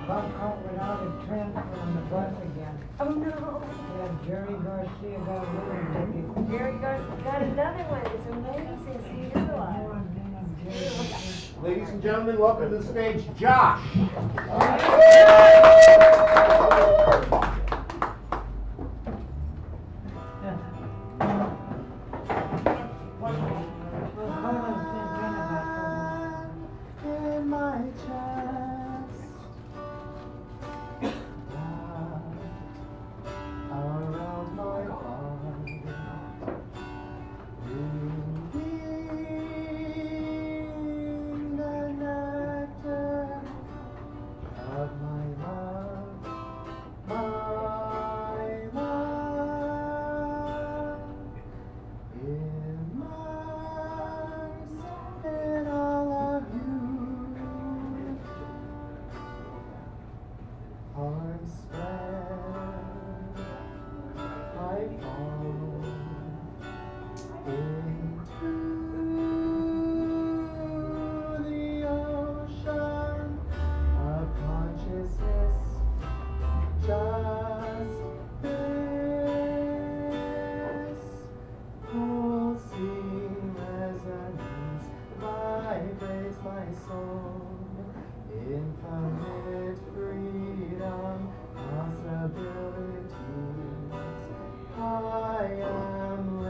Buck out without a transfer on the bus again. Oh no. Yeah, Jerry Garcia got a little ticket. Jerry got another one. It's amazing. See you alive. Ladies and gentlemen, welcome to the stage, Josh. In my chest, around my heart, reading the nectar of my love, my love, immersed in all of you. Arms spread, I fall into the ocean of consciousness. Just this pulsing resonance vibrates my soul. Infinite freedom, possibilities. I am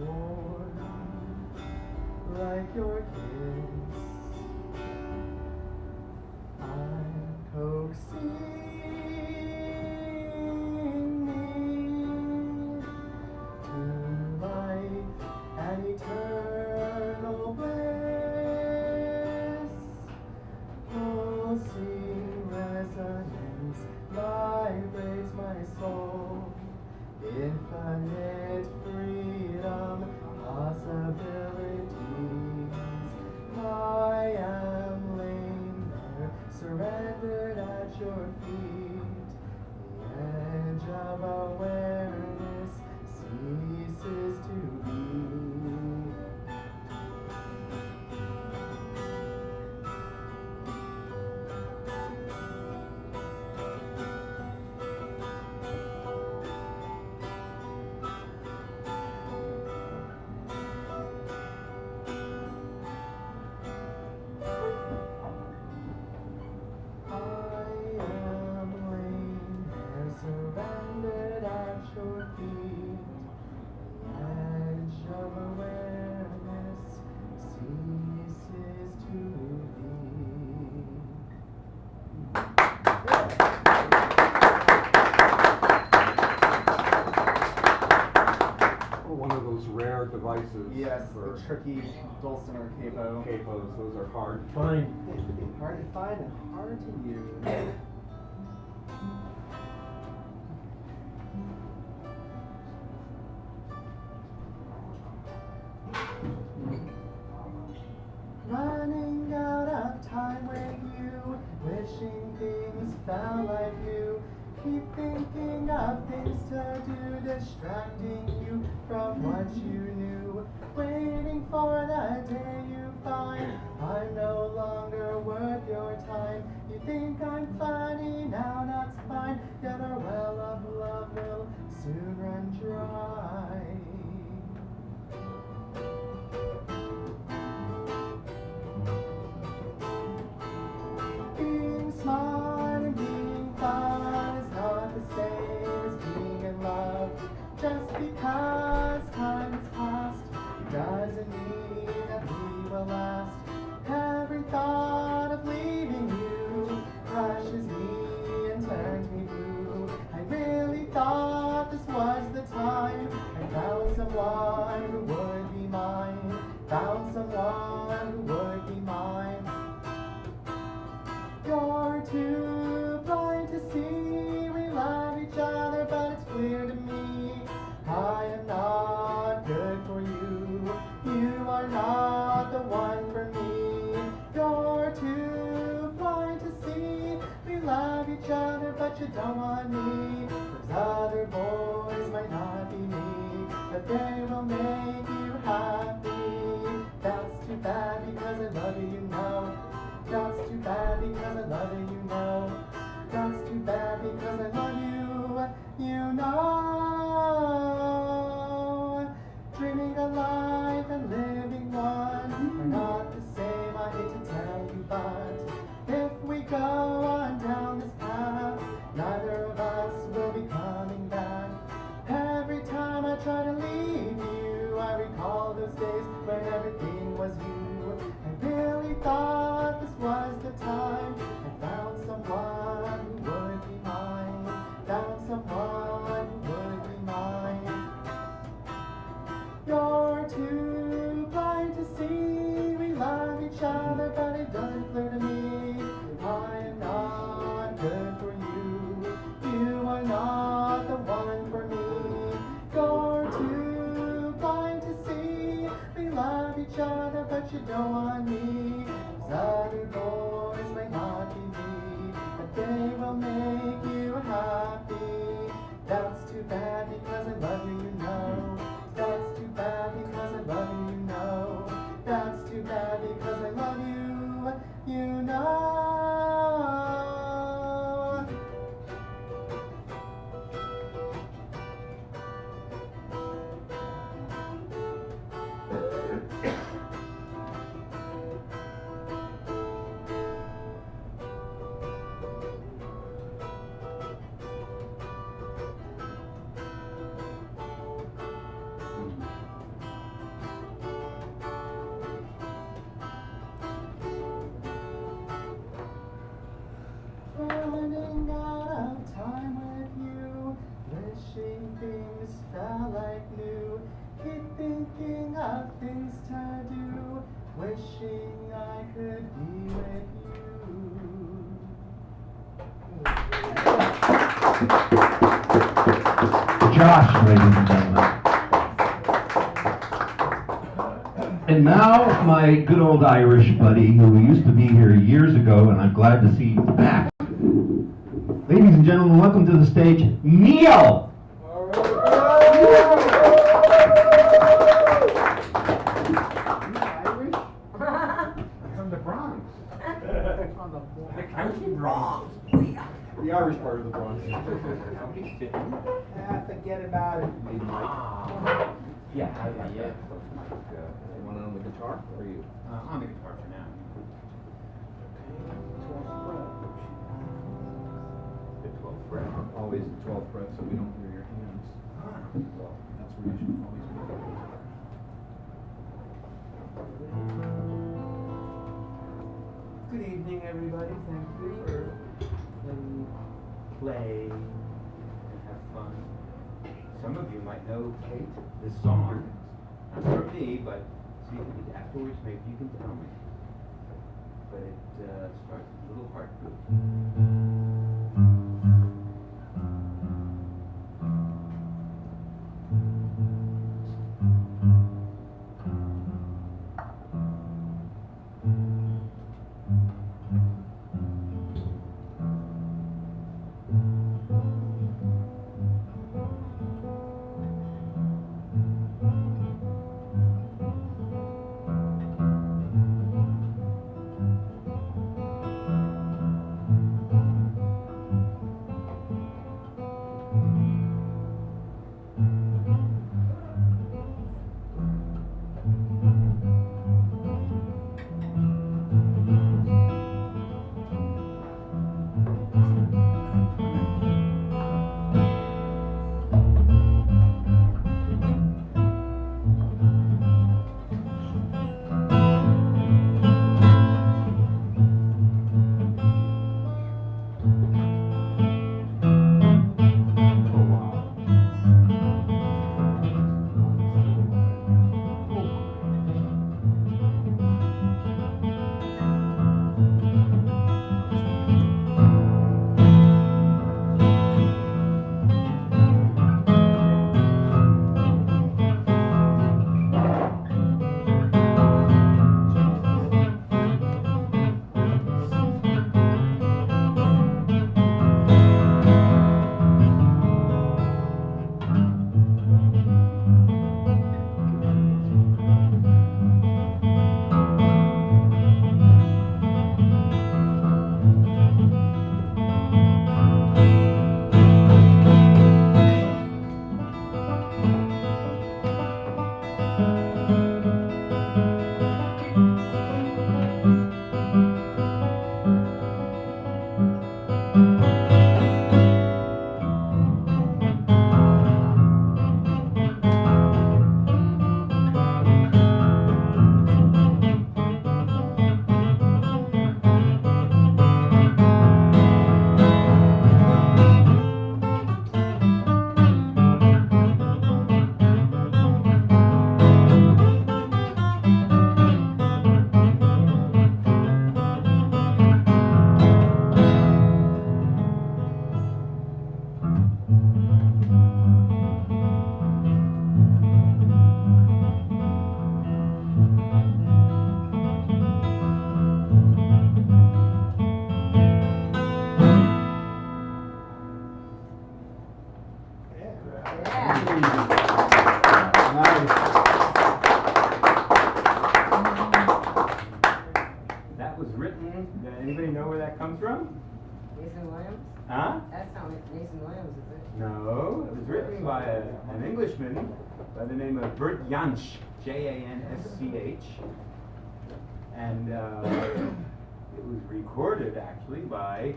warm, like your kiss. I'm coaxing me to life and eternal bliss. Pulsing resonance vibrates my soul. Infinite freedom, possibilities. I am laying there, surrendered at your feet. The edge of awareness ceases to be. Surrendered at your feet, the edge of awareness ceases to be. One of those rare devices. Yes, for the tricky dulcimer capo. capos. Those are hard to Fine. Hard to find and hard to use. Running out of time with you, wishing things felt like you. Keep thinking of things to do, distracting you from what you knew. Waiting for the day you find I'm no longer worth your time. You think I'm funny, now that's fine. Yet our well of love will soon run dry. Being smart and being fun is not the same as being in love. Just because time has passed doesn't mean that we will last. Every thought of leaving you crushes me and turns me blue. I really thought this was the time. I found someone who would be mine. Found someone who would be mine. You're too blind to see we love each other, but it's clear to me I am not good for you. You are not the one for me. You're too blind to see we love each other, but you don't want me. Those other boys might not be me, but they will make you happy. That's too bad because I love you, you know. That's too bad because I love you, you know. That's too bad because I love you, you know. Dreaming a life and living one are not the same, I hate to tell you, but if we go on down this path, neither of us will be coming back. Every time I try to leave you, I recall those days when everything was you. I really thought this was the time. I found someone who would be mine. Found someone who would be mine. You're too blind to see we love each other, but it doesn't clear to me I am not good for you. You are not the one for me. You're too blind to see we love each other, but you don't want me. Those other boys may not be me, but they will make you happy. That's too bad because I love you, you know. That's too bad because I love you, you know. That's too bad because I love you, you know. like new. Keep thinking of things to do, wishing I could be with you. Josh, ladies and gentlemen. And now, my good old Irish buddy, who used to be here years ago, and I'm glad to see he's back. Ladies and gentlemen, welcome to the stage, Neil! From the Bronx. The county Bronx. The Irish part of the Bronx. Forget about it. Yeah. You want it on the guitar or you? On the guitar for now. The 12th fret. Always the 12th fret so we don't hear your hands. Well, that's where you should always be. Good evening, everybody. Thank you for letting me play and have fun. Some of you might know Kate, this song. Not from me, but see, afterwards maybe you can tell me. But it starts with a little heartbeat. That was written, does anybody know where that comes from? Mason Williams? Huh? That's not Mason Williams, is it? No, it was written by an Englishman by the name of Bert Jansch, Jansch. And it was recorded actually by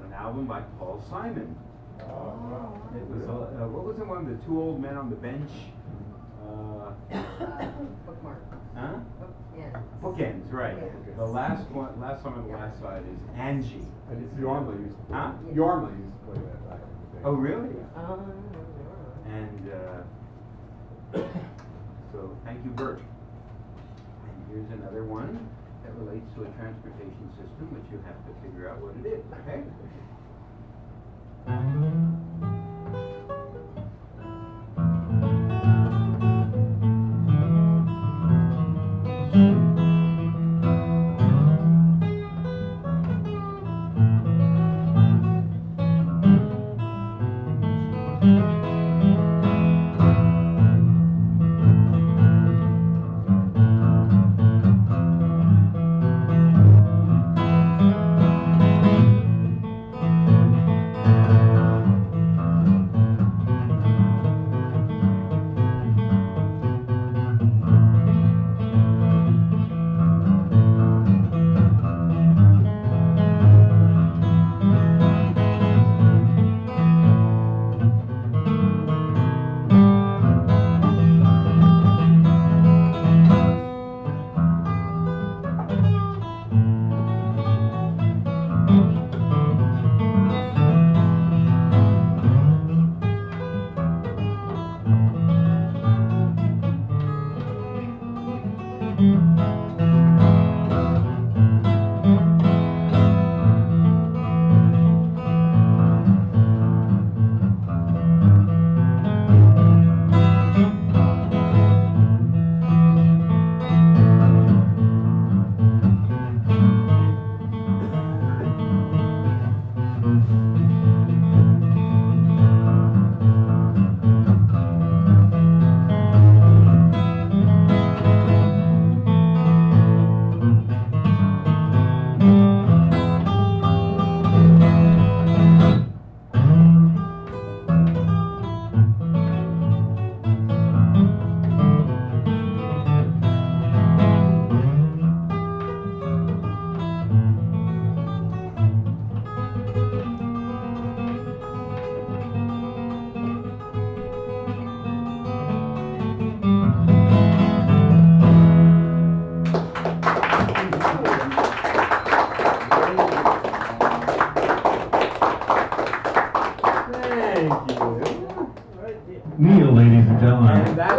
an album by Paul Simon. It was, what was the one, the two old men on the bench? Bookmark. Huh? Yeah. Bookends, right. Yeah. The last one, last song on the last side is Angie. And it's Yorma used to play. Huh? Yorma used to play that back in the day. Oh, really? Um, And So thank you, Bert. And here's another one that relates to a transportation system, which you have to figure out what it is, okay? Kneel, ladies and gentlemen. And that,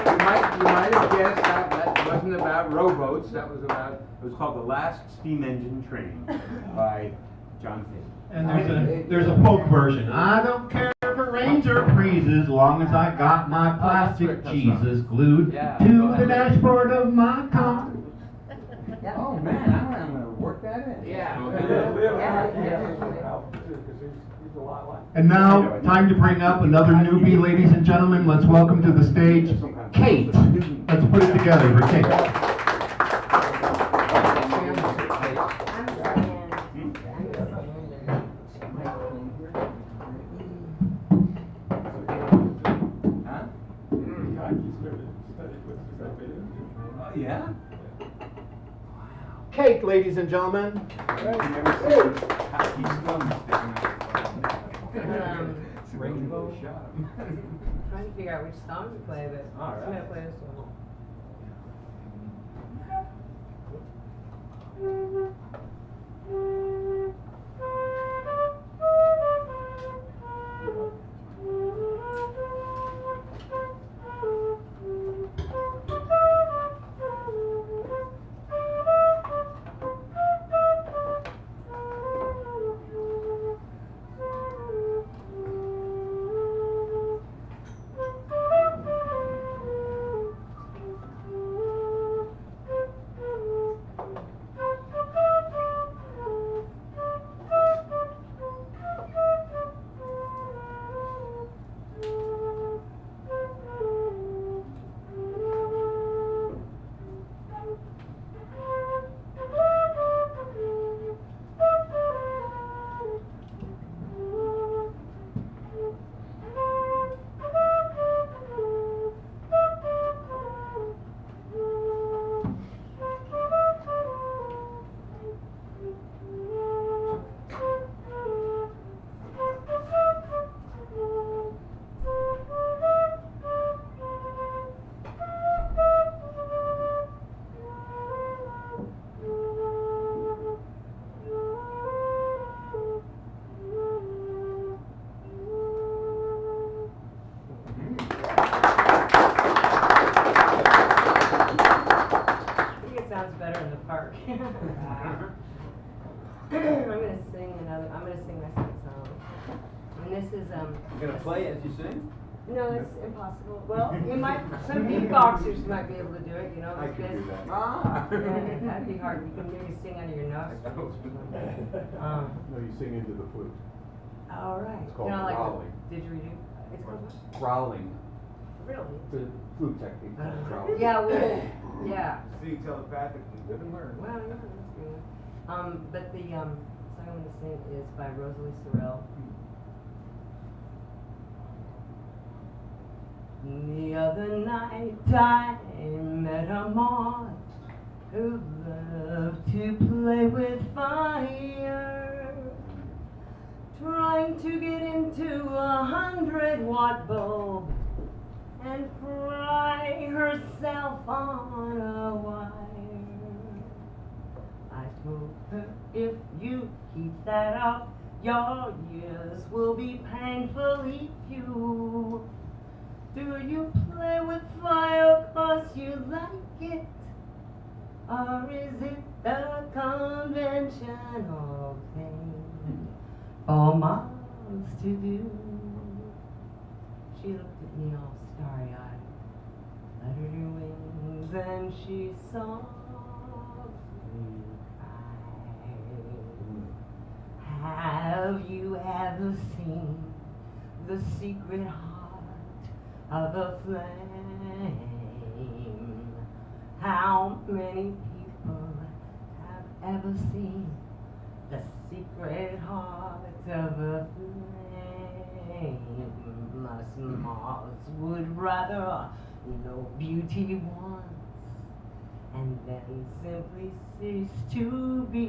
you might have guessed that wasn't about rowboats. That was about, it was called The Last Steam Engine Train by John Fish. And there's a folk version. I don't care if it rains or it freezes, long as I got my plastic Jesus glued to the dashboard of my car. Oh man, I'm gonna work that in. And now, time to bring up another newbie, ladies and gentlemen. Let's welcome to the stage, Kate. Let's put it together for Kate. Yeah? Kate, ladies and gentlemen. Rainbow. Trying to figure out which song to play, but I'm gonna play this one. gonna play as you sing? No, that's impossible. Well, some beatboxers might be able to do it, you know. I those can guys. do that. Yeah, that'd be hard. You can maybe sing under your nose. No, you sing into the flute. All right. It's called You know, like growling. didgeridoo. It's called what? Growling. Really? The flute technique. Growling. Yeah, yeah. See telepathically, live and learn. Well, yeah, that's good. But the song I'm going to sing is by Rosalie Sorrell. The other night I met a moth who loved to play with fire, trying to get into a 100-watt bulb and fry herself on a wire. I told her, if you keep that up, your years will be painfully few. Do you play with fire 'cause you like it? Or is it the conventional thing for moths to do? She looked at me all starry-eyed, fluttered her wings, and she softly cried. Have you ever seen the secret heart of a flame? How many people have ever seen the secret heart of a flame? Us moths would rather know beauty once and then simply cease to be,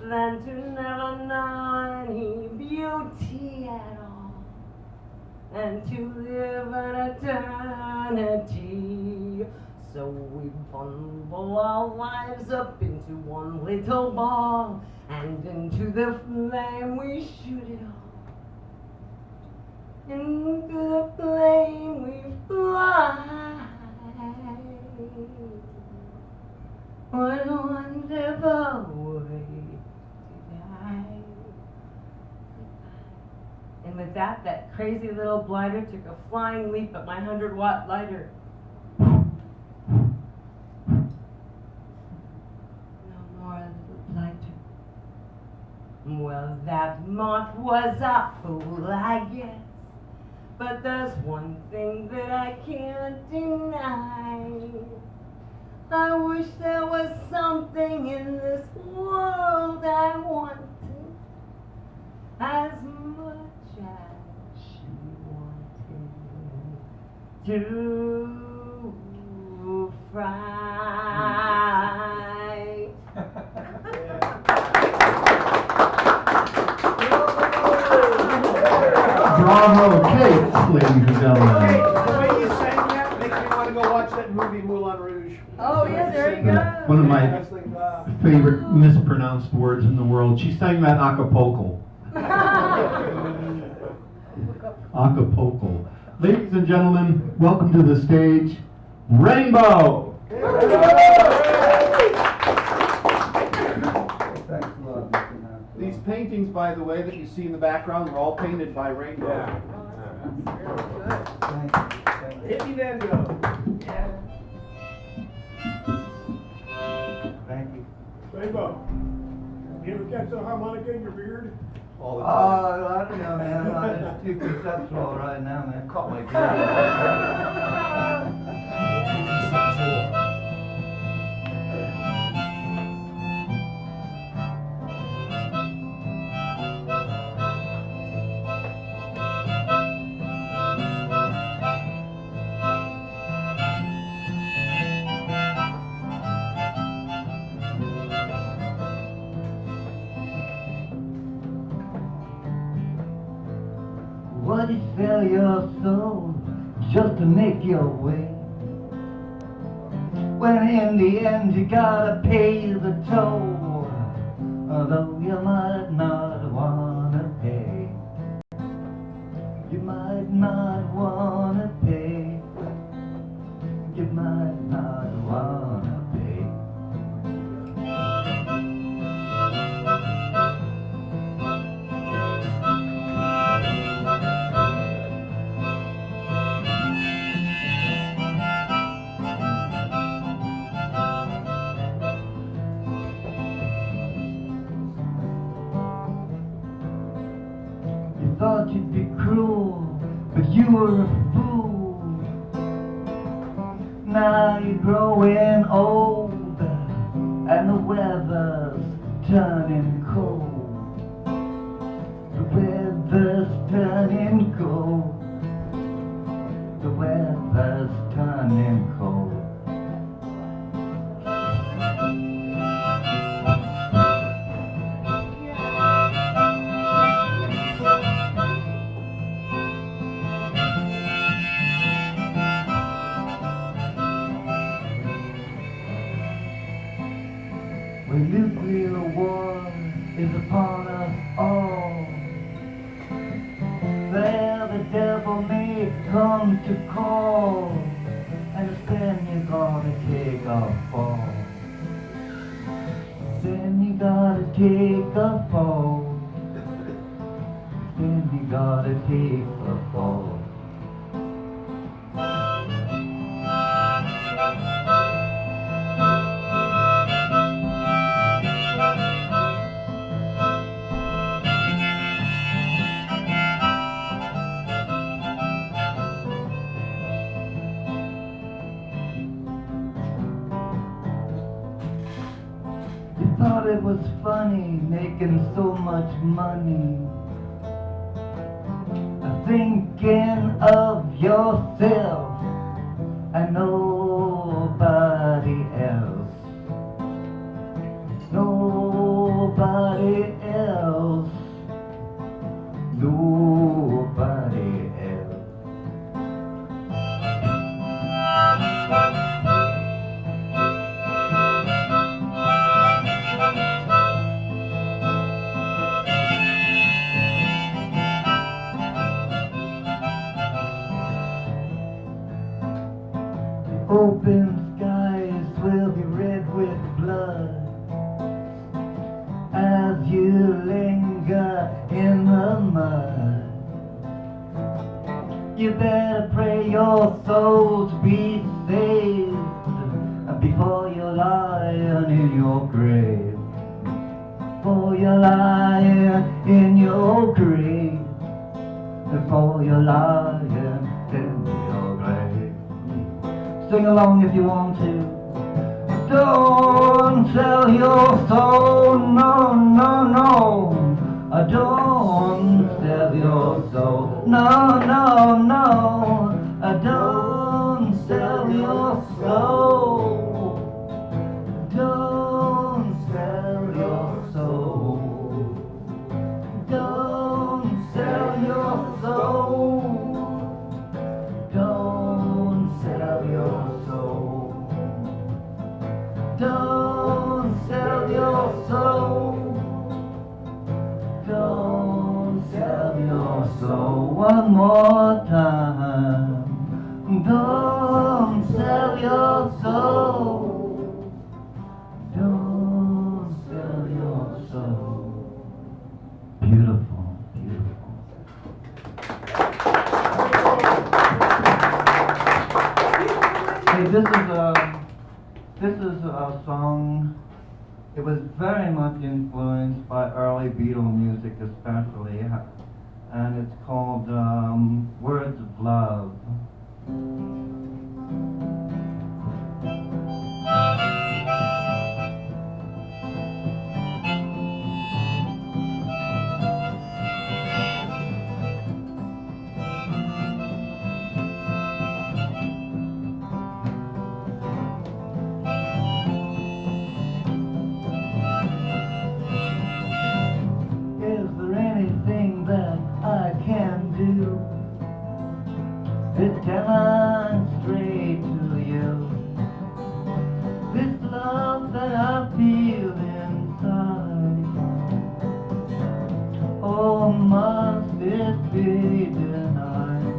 than to never know any beauty at all, and to live an eternity. So we bundle our lives up into one little ball, and into the flame we shoot it all. Into the flame we fly. What a wonderful way to die. And with that, that crazy little blighter took a flying leap at my 100-watt lighter. No more little blighter. Well, that moth was a fool, I guess. But there's one thing that I can't deny. I wish there was something in this world I wanted as much as she wanted to fry. Bravo, Kate, ladies and gentlemen. Hey, the way you sang that makes me want to go watch that movie Moulin Rouge. Oh, yeah, there you go. One of my favorite mispronounced words in the world. She sang that Acapulco. Acapulco. Ladies and gentlemen, welcome to the stage, Rainbow. These paintings, by the way, that you see in the background, were all painted by Rainbow. Yeah. Hippie Van Gogh. Thank you. Rainbow, you ever catch that harmonica in your beard? All the Oh, time. I don't know, man. I'm just too conceptual right now, man. Caught my beard. What it fill your soul just to make your way? When in the end you gotta pay the toll, although you might not wanna pay. You might not wanna pay. You might not wanna pay. were a fool. Now you're growing older and the weather's turning cold. The weather's turning cold. The weather's turning cold. When nuclear war is upon us all, there the devil may come to call, and then you gotta take a fall. Then you gotta take a fall. Then you gotta take a fall. Thought it was funny making so much money, thinking of yourself and nobody else. Nobody else. Nobody else. Open skies will be red with blood as you linger in the mud. You better pray your soul to be saved before you're lying in your grave. Before you're lying in your grave. Before you're lying in your grave. Sing along if you want to. Don't sell your soul, no, no, no. Don't sell your soul, no, no, no. Don't sell your soul. Don't sell your soul. Don't sell your soul. Don't sell your soul. Don't sell your soul. Don't sell your soul. One more time. Don't sell your soul. Don't sell your soul. Beautiful, beautiful. Hey, this is a song. It was very much influenced by early Beatle music, especially, and it's called "Words of Love." Is there anything that I can do to demonstrate to you this love that I feel inside? Oh, must it be denied?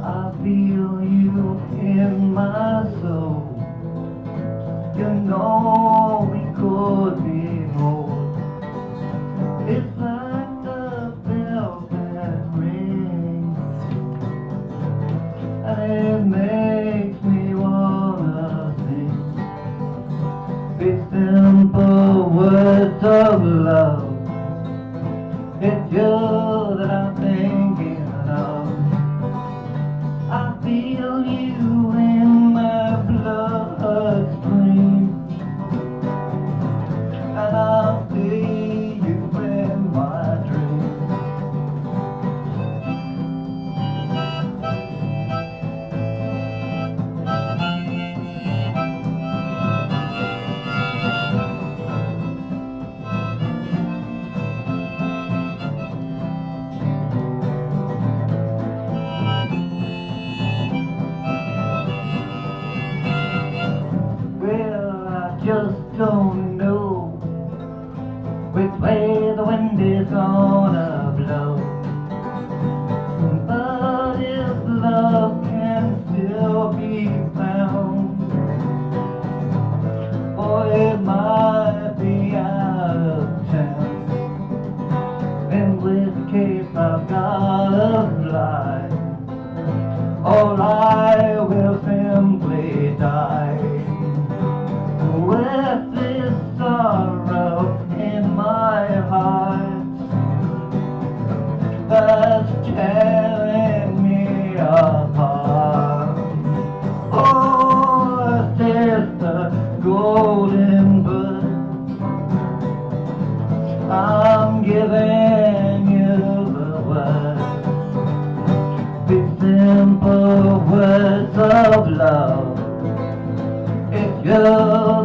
I feel you in my soul. You know we could be whole. It's like the bell that rings, and it makes me wanna sing these simple words of love. It's you that I'm thinking of. die. Or I will simply die with this sorrow in my heart that's tearing me apart. Oh, sister, golden bird, I'm giving you the word. Big simple words of love. It's you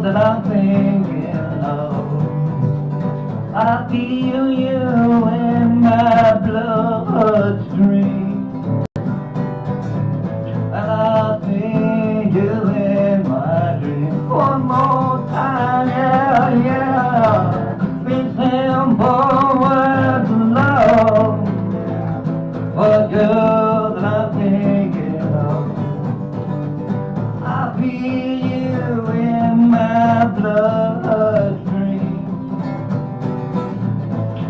that I'm thinking of. I feel you in my bloodstream, and I feel you in my dream. One more time, yeah, yeah. Big simple words of love. For you that I'm thinking of. I feel you in my bloodstream,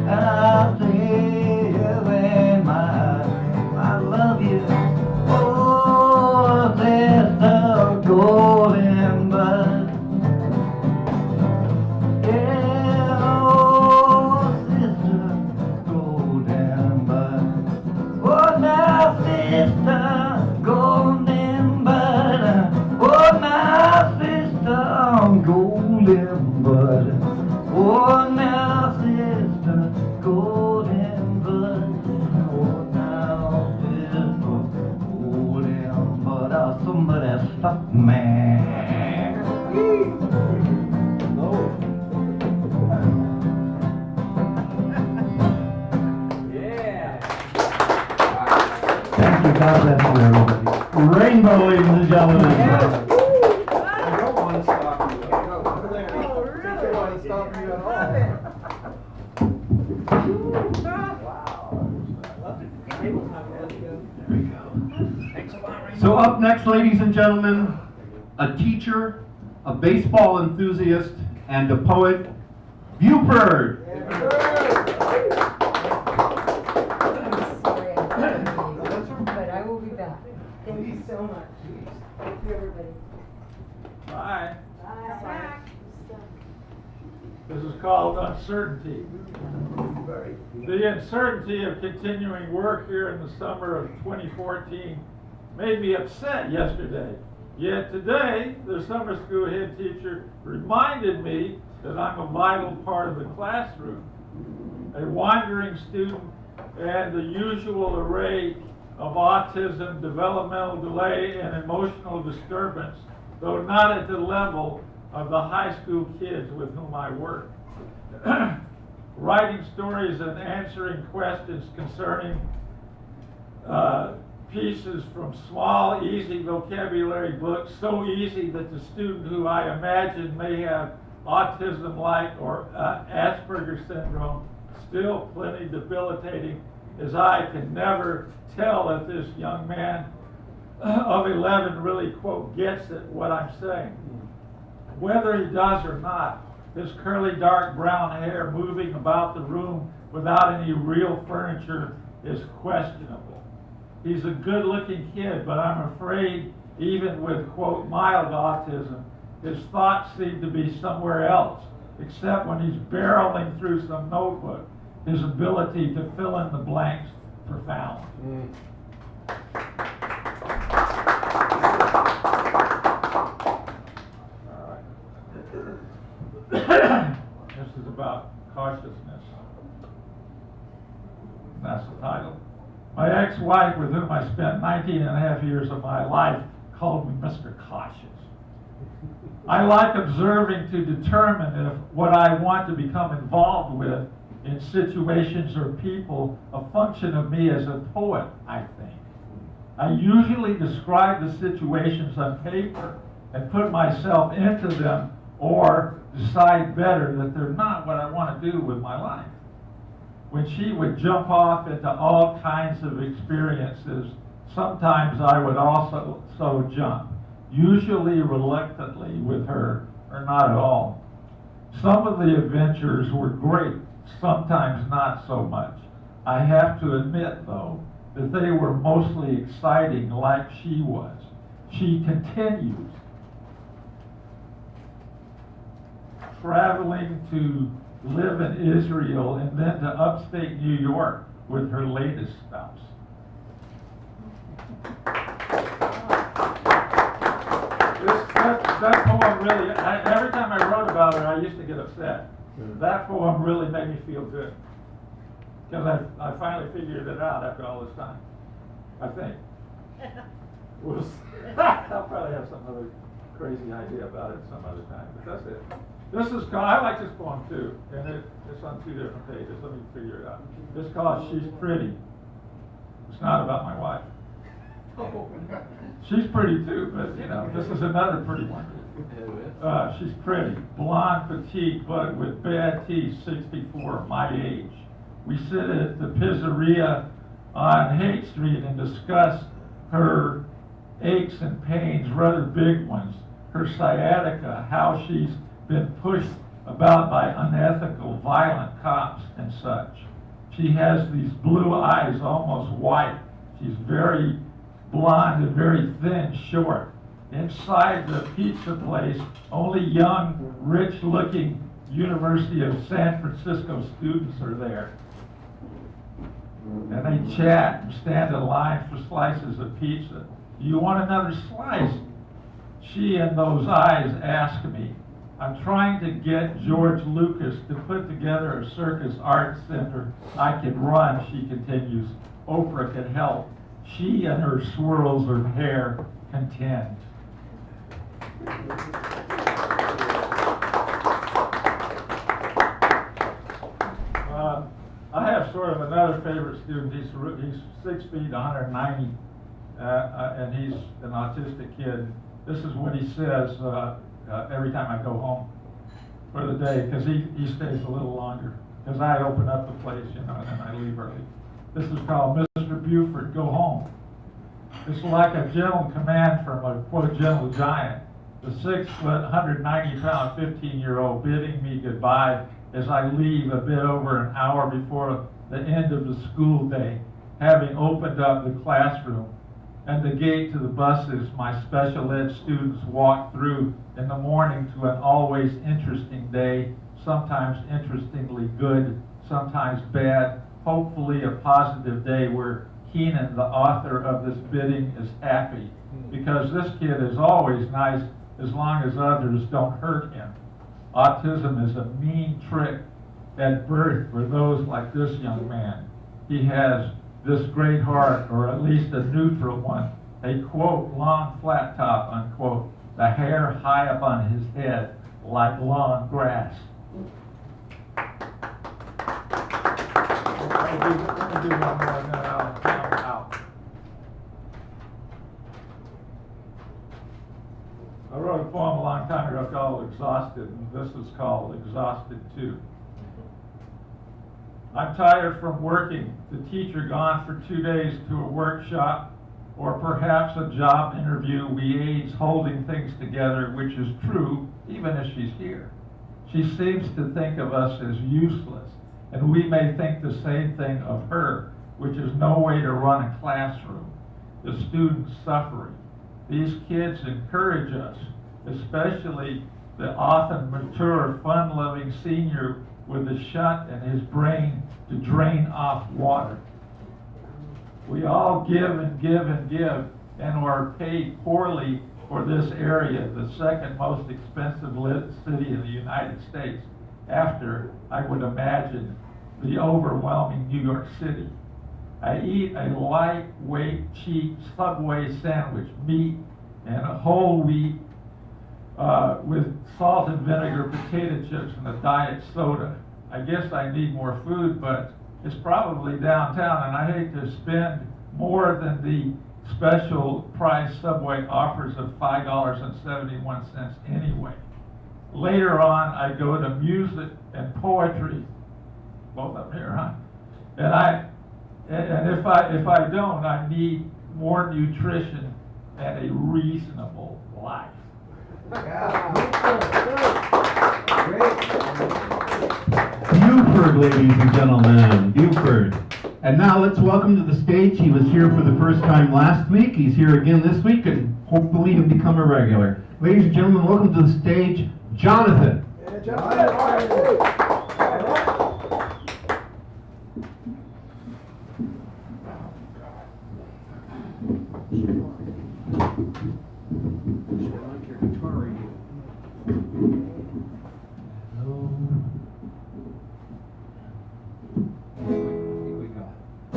and I see you in my dream. I love you, oh, sister, golden bud. Yeah, oh, sister, golden bud. Oh, now, sister, golden bud. Oh, now, sister, golden bud. Oh, now, sister, golden bud. Oh, now, sister, golden bud. Oh, somebody stop me. Thank you. God bless you, everybody. Rainbow, ladies and gentlemen. I don't want to stop you. I don't want to stop you at all. So up next, ladies and gentlemen, a teacher, a baseball enthusiast, and a poet, Buford. Sorry, but I will be back. Thank you so much. Thank you, everybody. Bye. Bye. This is called uncertainty. The uncertainty of continuing work here in the summer of 2014 made me upset yesterday. Yet today, the summer school head teacher reminded me that I'm a vital part of the classroom. A wandering student and the usual array of autism, developmental delay, and emotional disturbance, though not at the level of the high school kids with whom I work. Writing stories and answering questions concerning pieces from small, easy vocabulary books, so easy that the student who I imagine may have autism-like or Asperger's syndrome, still plenty debilitating, as I can never tell if this young man of 11 really, quote, gets it, what I'm saying. Whether he does or not, his curly dark brown hair moving about the room without any real furniture is questionable. He's a good-looking kid, but I'm afraid even with, quote, mild autism, his thoughts seem to be somewhere else, except when he's barreling through some notebook. His ability to fill in the blanks profound. This is about cautiousness. That's the title. My ex-wife, with whom I spent 19 and a half years of my life, called me Mr. Cautious. I like observing to determine if what I want to become involved with in situations or people a function of me as a poet, I think. I usually describe the situations on paper and put myself into them, or decide better that they're not what I want to do with my life. When she would jump off into all kinds of experiences, sometimes I would also jump, usually reluctantly with her, or not at all. Some of the adventures were great, sometimes not so much. I have to admit, though, that they were mostly exciting like she was. She continues traveling to live in Israel and then to upstate New York with her latest spouse. That poem really, every time I wrote about her, I used to get upset. That poem really made me feel good. Because I finally figured it out after all this time. I think. I'll probably have some other crazy idea about it some other time, but that's it. This is called, I like this poem too, and it's on 2 different pages. Let me figure it out. It's called She's Pretty. It's not about my wife. She's pretty too, but you know, this is another pretty one. She's pretty, blonde, petite, but with bad teeth, 64, my age. We sit at the pizzeria on Haight Street and discuss her aches and pains, rather big ones, her sciatica, how she's been pushed about by unethical, violent cops and such. She has these blue eyes, almost white. She's very blonde and very thin, short. Inside the pizza place, only young, rich-looking University of San Francisco students are there. And they chat and stand in line for slices of pizza. Do you want another slice? She and those eyes ask me. I'm trying to get George Lucas to put together a circus art center I can run, she continues. Oprah can help. She and her swirls of hair contend. I have sort of another favorite student. He's 6 feet, 190, and he's an autistic kid. This is what he says every time I go home for the day, because he stays a little longer, because I open up the place, you know, and then I leave early. This is called Mr. Buford, Go Home. It's like a gentle command from a, quote, gentle giant. The 6 foot, 190-pound, 15-year-old bidding me goodbye as I leave a bit over an hour before the end of the school day, having opened up the classroom and the gate to the buses my special ed students walk through in the morning to an always interesting day, sometimes interestingly good, sometimes bad, hopefully a positive day where Keenan, the author of this bidding, is happy, because this kid is always nice as long as others don't hurt him. Autism is a mean trick at birth for those like this young man. He has this great heart, or at least a neutral one, a, quote, long flat top, unquote, the hair high up on his head like long grass. Let me do one more, and then I'm out. I wrote a poem a long time ago called Exhausted, and this is called Exhausted Too. I'm tired from working, the teacher gone for 2 days to a workshop, or perhaps a job interview, we aides holding things together, which is true, even as she's here. She seems to think of us as useless, and we may think the same thing of her, which is no way to run a classroom. The students suffering. These kids encourage us, especially the often mature, fun-loving senior with a shunt in his brain to drain off water. We all give and give and give, and are paid poorly for this area, the second most expensive city in the United States, after, I would imagine, the overwhelming New York City. I eat a lightweight, cheap Subway sandwich, meat and a whole wheat with salt and vinegar, potato chips, and a diet soda. I guess I need more food, but it's probably downtown, and I hate to spend more than the special price Subway offers of $5.71 anyway. Later on, I go to music and poetry, both up here, huh? And if I don't, I need more nutrition and a reasonable life. Buford, ladies and gentlemen, Buford. And now let's welcome to the stage. He was here for the first time last week. He's here again this week, and hopefully he'll become a regular. Ladies and gentlemen, welcome to the stage, Jonathan. Yeah, Jonathan.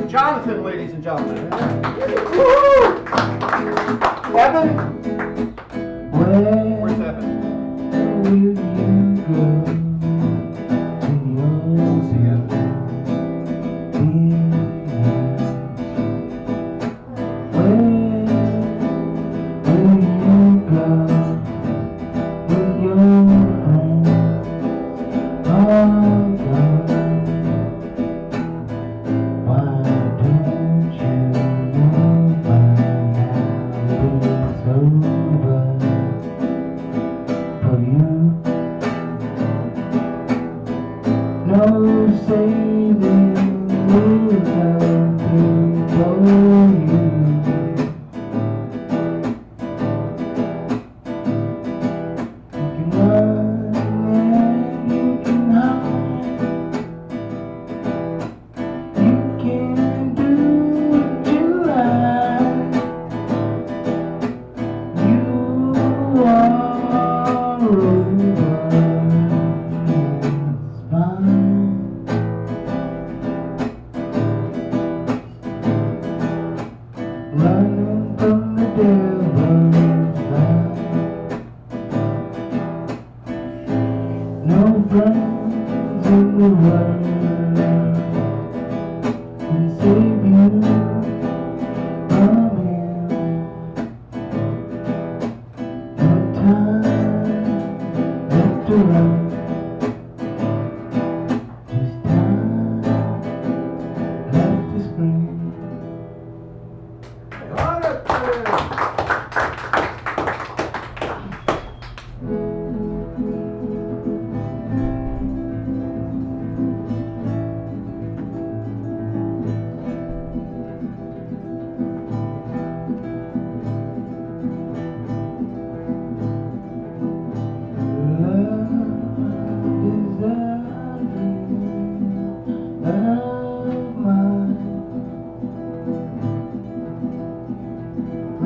Jonathan, ladies and gentlemen. Evan? Where's Evan? Will you go? See Evan. Where will you go with your friends? Oh God, why don't you know by now it's over for you? No saving without you for you. You can run and you can hide. You can do what you like. You are over. It's fine. Running from the devil's eye. No friends in the world can save you from him. No time left to run. Just time left to scream.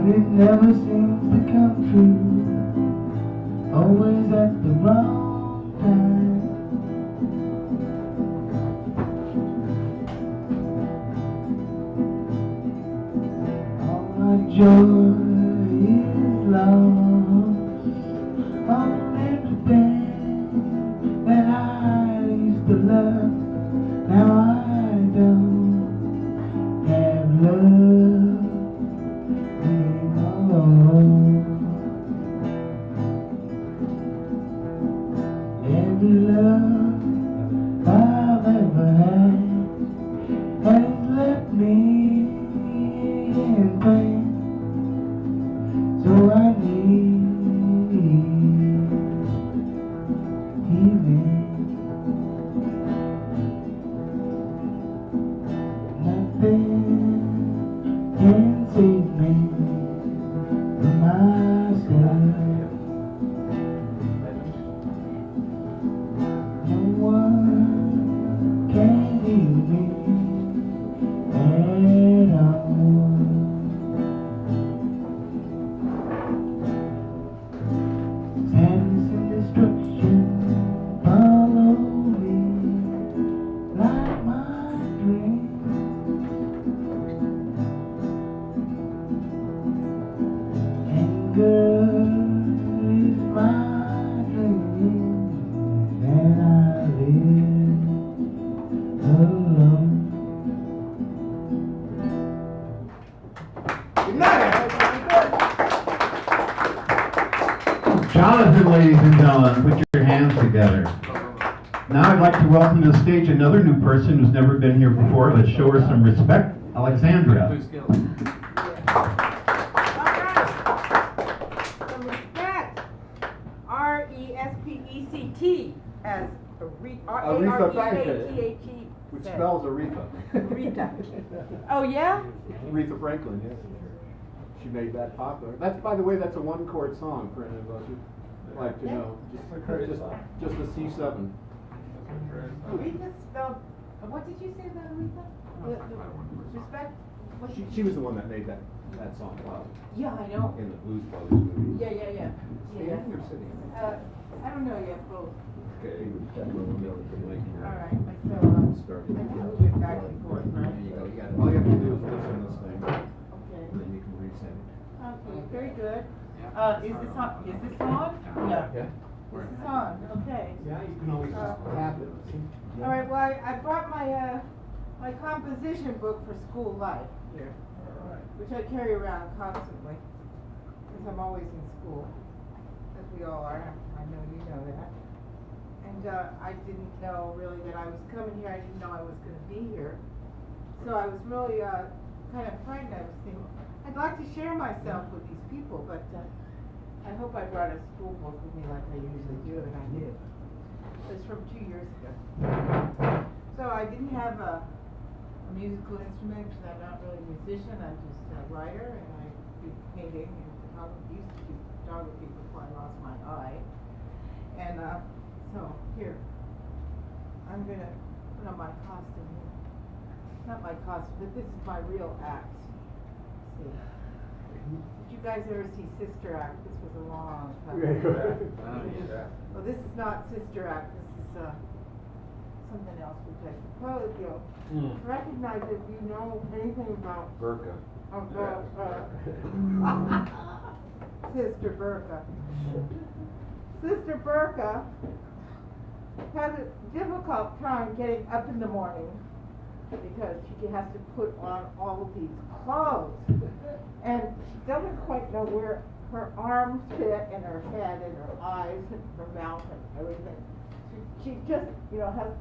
It never seems to come true, always at the wrong time. All my joy is lost on everything that I used to love. Now I don't have love. Every love I've ever had has left me in pain, so I need healing. Nothing can save me from myself. No one can heal me at all. Sadness and destruction follow me like my dream. Anger is my dream, and I live alone. Jonathan, ladies and gentlemen, put your hands together. Now I'd like to welcome to the stage another new person who's never been here before. Let's show her some respect. Alexandria. Some respect. R-E-S-P-E-C-T as Aretha Franklin. R-E-A-T-H-E Which Say. spells Aretha. Aretha. Oh, yeah? Aretha Franklin, yes. She made that popular. That's, by the way, that's a one-chord song for any of us who'd like to know. Just a C7. Aretha spelled, what did you say about Aretha? Respect? What She was the one that made that song popular. Yeah, I know. In the Blues Brothers movies. Yeah. Standing or sitting? I don't know yet, both. Okay. All right, so, Started. I can move it back and forth, There right? you go. All you have to do is listen to this thing, Okay. and then you can reset it. Okay, very good. Is this on? Yeah. Okay. This is on, okay. Yeah, you can always just tap it. All right, well, I brought my composition book for school life here, which I carry around constantly, because I'm always in school, as we all are. I know you know that. And I didn't know really that I was coming here. I didn't know I was going to be here. So I was really kind of frightened. I was thinking, I'd like to share myself with these people, but I hope I brought a school book with me like I usually do, and I did. It's from 2 years ago. So I didn't have a musical instrument because I'm not really a musician. I'm just a writer, and I do painting and photography. Used to do photography before I lost my eye. And so here, I'm gonna put on my costume here. Not my costume, but this is my real act. See. Did you guys ever see Sister Act? This was a long time ago. Well, this is not Sister Act. This is something else, which I suppose you'll recognize if you know anything about Burka. Sister Burka. Sister Burka has a difficult time getting up in the morning because she has to put on all of these clothes. And she doesn't quite know where her arms fit and her head and her eyes and her mouth and everything. She just, has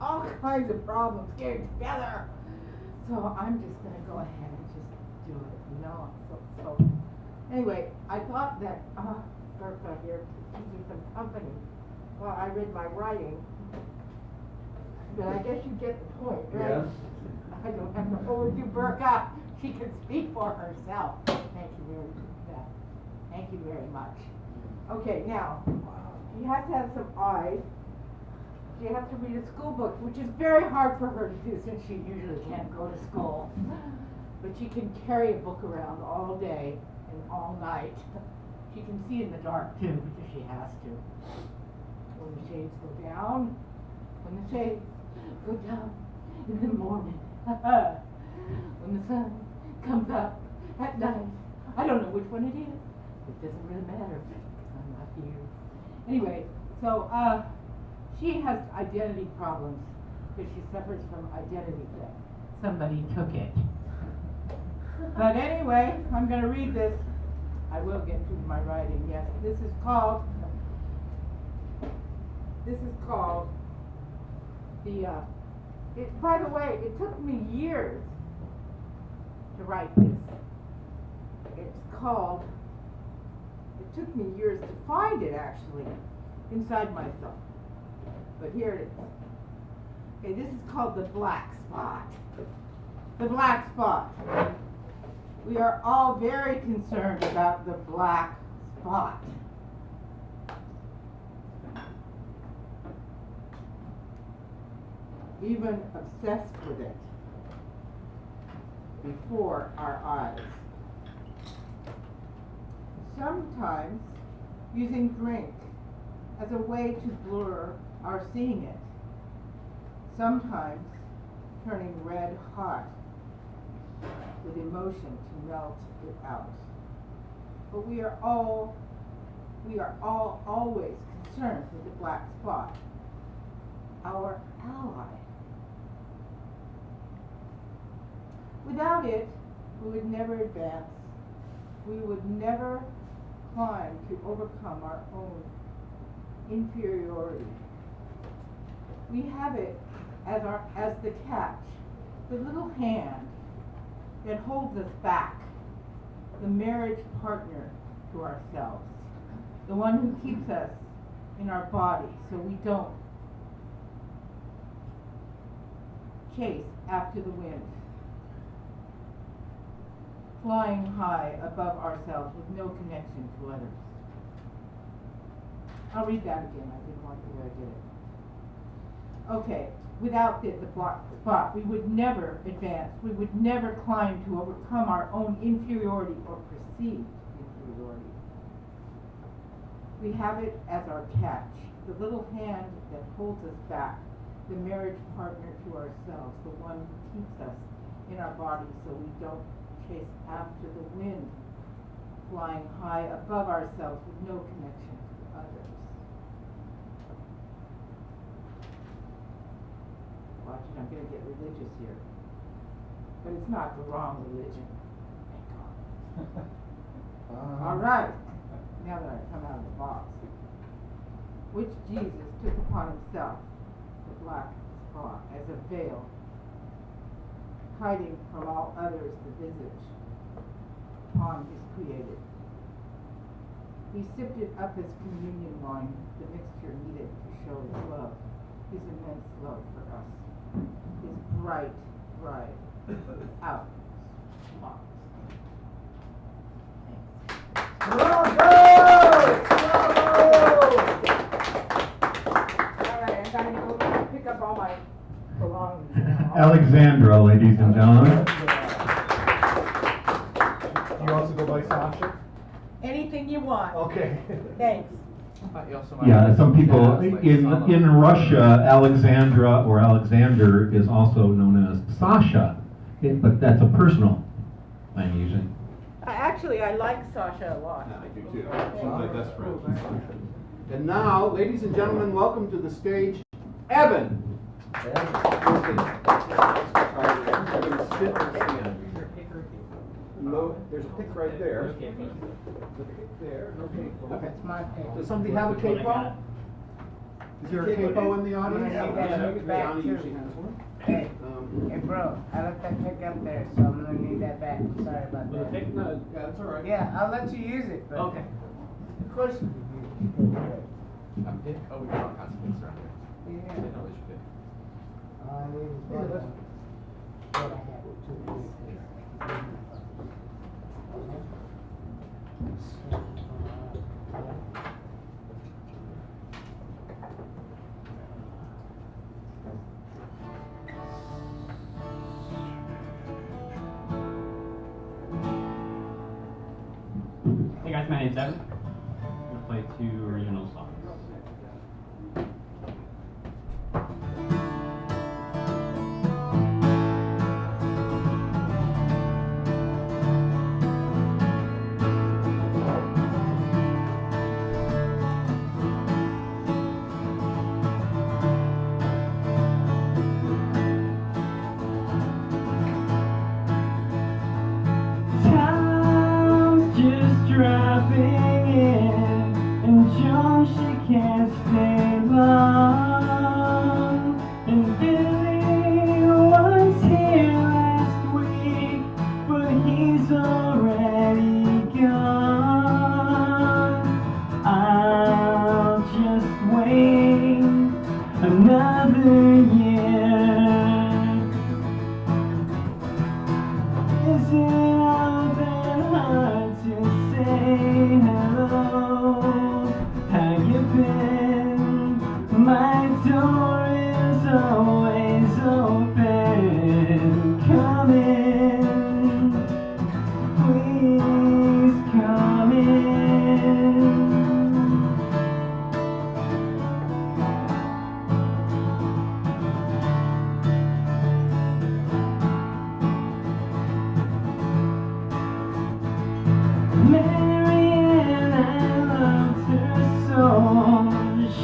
all kinds of problems getting together. So I'm just going to go ahead and just do it, So anyway, I thought that Burka here could give you some company while I read my writing. But I guess you get the point, right? Yes. I don't have to overdo Burka. She can speak for herself. Thank you very much. Okay, now, she has to have some eyes. She has to read a school book, which is very hard for her to do since she usually can't go to school. But she can carry a book around all day and all night. She can see in the dark too, because she has to. When the shades go down, in the morning, when the sun comes up at night. I don't know which one it is. It doesn't really matter because I'm not here. Anyway, so she has identity problems because she suffers from identity theft. Somebody took it. But anyway, I'm going to read this. I will get through my writing, yes. This is called by the way, it took me years to write this. It took me years to find it actually inside myself. But here it is. Okay, this is called the black spot. The black spot. We are all very concerned about the black spot. Even obsessed with it before our eyes. Sometimes using drink as a way to blur our seeing it. Sometimes turning red hot with emotion to melt it out. But we are all always concerned with the black spot, our ally. Without it, we would never advance. We would never climb to overcome our own inferiority. We have it as the catch, the little hand that holds us back, the marriage partner to ourselves, the one who keeps us in our body so we don't chase after the wind, flying high above ourselves with no connection to others. I'll read that again. I didn't like the way I did it. Okay, without the block spot, we would never advance. We would never climb to overcome our own inferiority or perceived inferiority. We have it as our catch, the little hand that holds us back, the marriage partner to ourselves, the one who keeps us in our bodies so we don't chase after the wind, flying high above ourselves with no connection to others. Watch it, I'm going to get religious here. But it's not the wrong religion. Thank God. All right. Now that I come out of the box. Which Jesus took upon himself the black spot as a veil, hiding from all others the visage upon his created. He sipped it up as communion wine, the mixture needed to show his love, his immense love for us. His bright, bright, out box. Bravo! All right, I'm gonna go pick up all my belongings now. Alexandra, ladies and gentlemen. Do you also go by Sasha? Anything you want. Okay. Thanks. Yeah, some people in Russia, Alexandra or Alexander is also known as Sasha, but that's a personal I'm using. Actually, I like Sasha a lot. I do too. She's my best friend. And now, ladies and gentlemen, welcome to the stage, Evan. Evan, sit or stand. No, there's a pick right there. The pick there. No cape. Okay. That's my pick. Does somebody have a capo? Is there a capo in the audience? Johnny usually has one. Hey, hey bro, I left that pick up there, so I'm gonna need that back. Sorry about that. Yeah, that's all right. Yeah, I'll let you use it, but Okay. of course. A pick? Oh, we got all kinds of picks around here. Yeah. I didn't know they should pick. Hey guys, my name's Evan. I'm going to play 2 original songs. Time's just dropping in, and Joan, she can't stay long. And Billy was here last week, but he's already gone. I'll just wait another year. Is it all that hard to say hello? How you been? My door is always open. Come in, please come in. Marianne, I loved her so,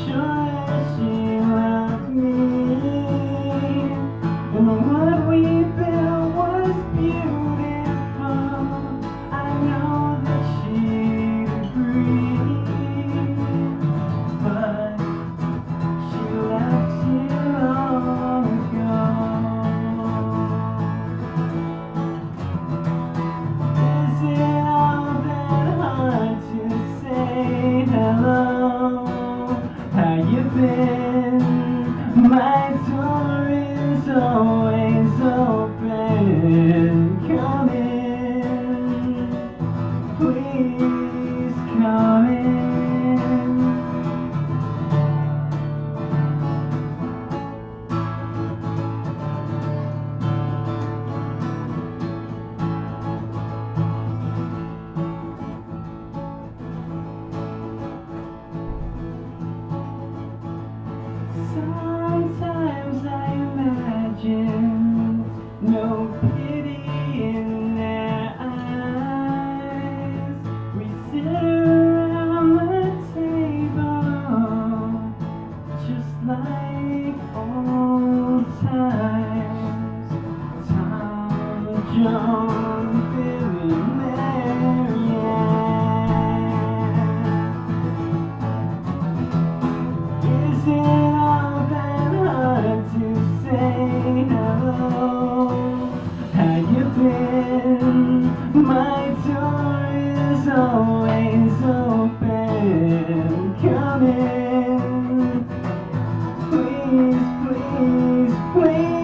sure as she loved me. And what we built was beautiful. I know that she'd agree, but she left you long ago. Is it all that hard to say hello? How you been? My door is always please come in. Sometimes I imagine no pity in their eyes. We sit around the table just like old times. Tom, John, Billy, Mary Ann. Is it all that hard to say hello? How you been? My door is always open. Come in, please, please, please.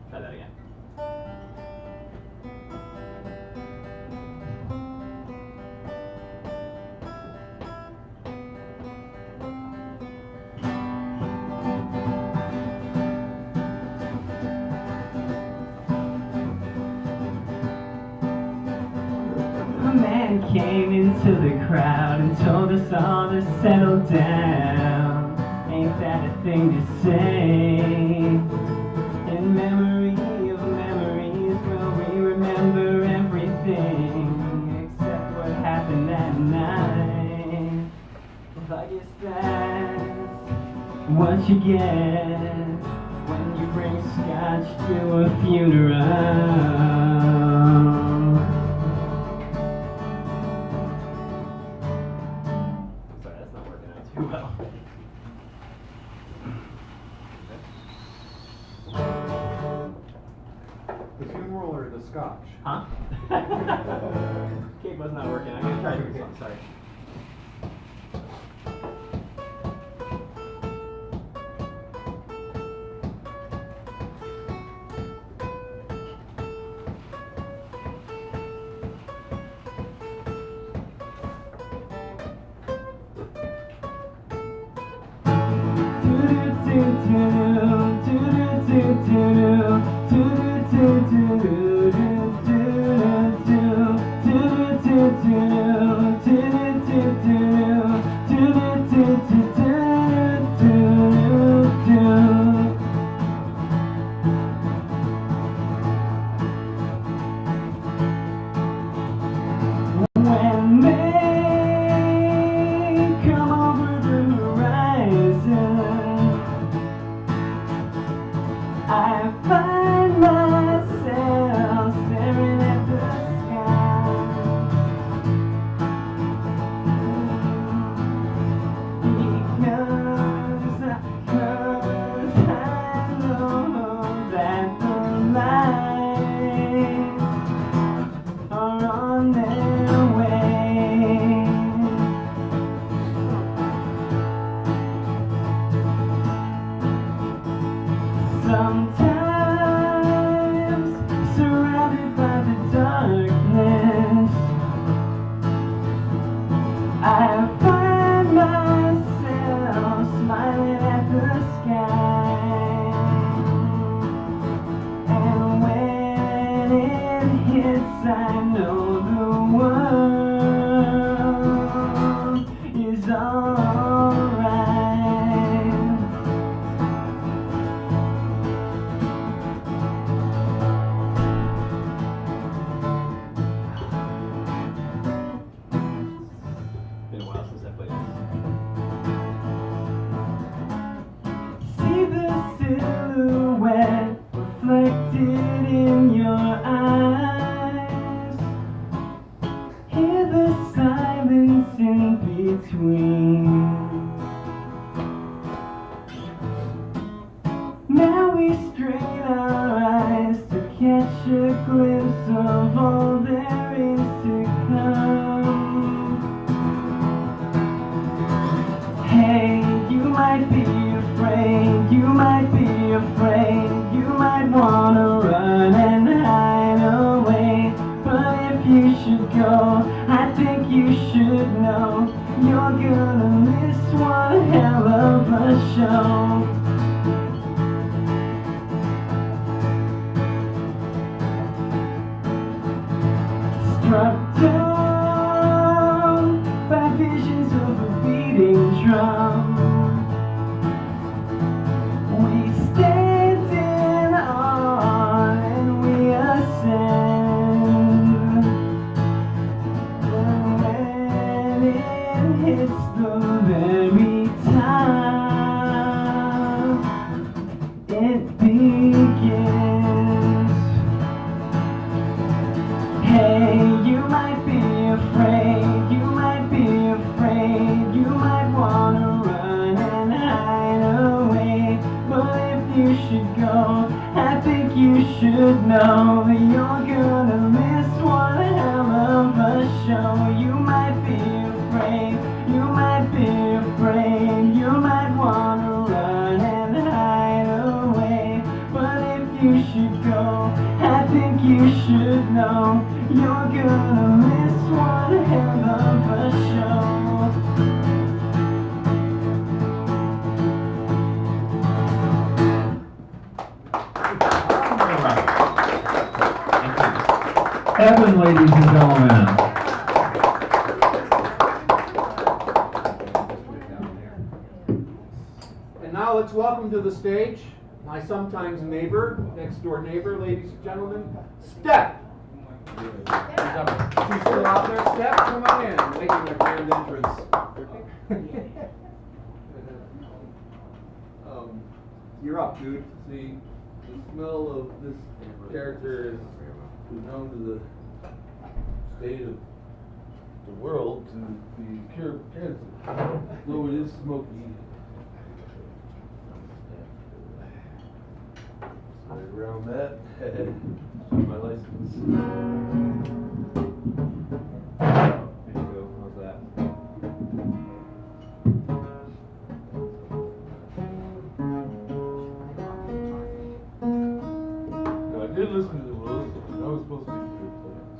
Try that again. A man came into the crowd and told us all to settle down. Ain't that a thing to say? In memory of memories, will we remember everything except what happened that night? Well, I guess that's what you get when you bring scotch to a funeral. Sorry, that's not working out too well. The funeral or the scotch? Huh? Kate was not working. I'm gonna try doing something. Sorry. When they come over the horizon, I find myself staring at the sky. He might be afraid, you might be afraid, you might wanna run and hide away. But if you should go, I think you should know you're gonna miss one hell of a show. Struck down by visions of a beating drum, we stand in awe and we ascend. And when it hits the very top, it begins. Hey, you might be afraid, you might be afraid, you might wanna run and hide away. But if you should go, I think you should know that you're gonna miss one hell of a show. You might be afraid, you might be afraid, you might wanna run and hide away. But if you should go, I think you should know you're gonna miss one hell of a show. Evan, ladies and gentlemen. And now let's welcome to the stage my sometimes neighbor, next door neighbor, ladies and gentlemen, Steph. She's still out there, Steph, come on in, making a grand entrance. You're up, dude. See, the smell of this character is known to the state of the world to be cure for cancer, though it is smoky. Right around that, my license. There you go, how's that? I did listen to the rules. That was supposed to be good plans.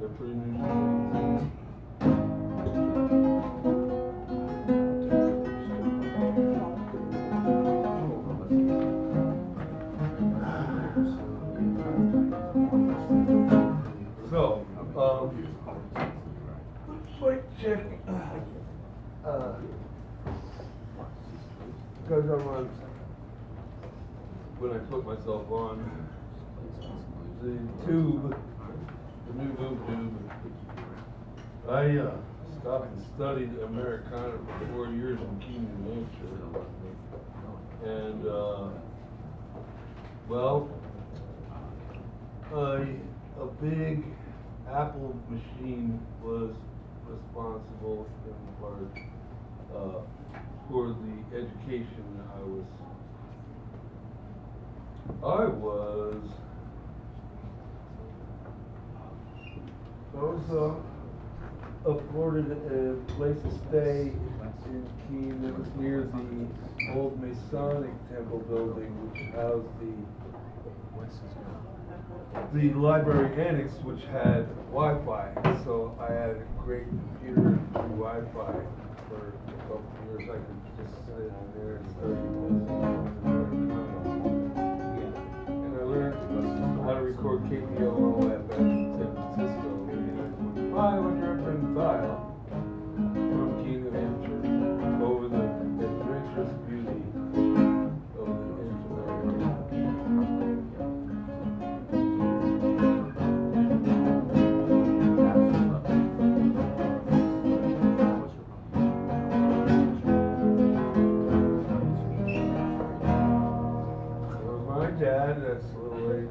They're pretty new. So, mic check. Because I'm on, when I put myself on the tube, the new boob tube, I stopped and studied Americana for 4 years in Keene, New Hampshire. And, well, a big Apple machine was responsible in part for the education I was afforded a place to stay in Keene that was near the old Masonic Temple building, which housed the library annex, which had Wi-Fi. So I had a great computer and free Wi-Fi for a couple of years. I could just sit in there and study. And I learned how to record KPOO FM in San Francisco, 89.5 dial from Keene, New Hampshire, over the adventurous beauty of the internet. Dad, that's a little late.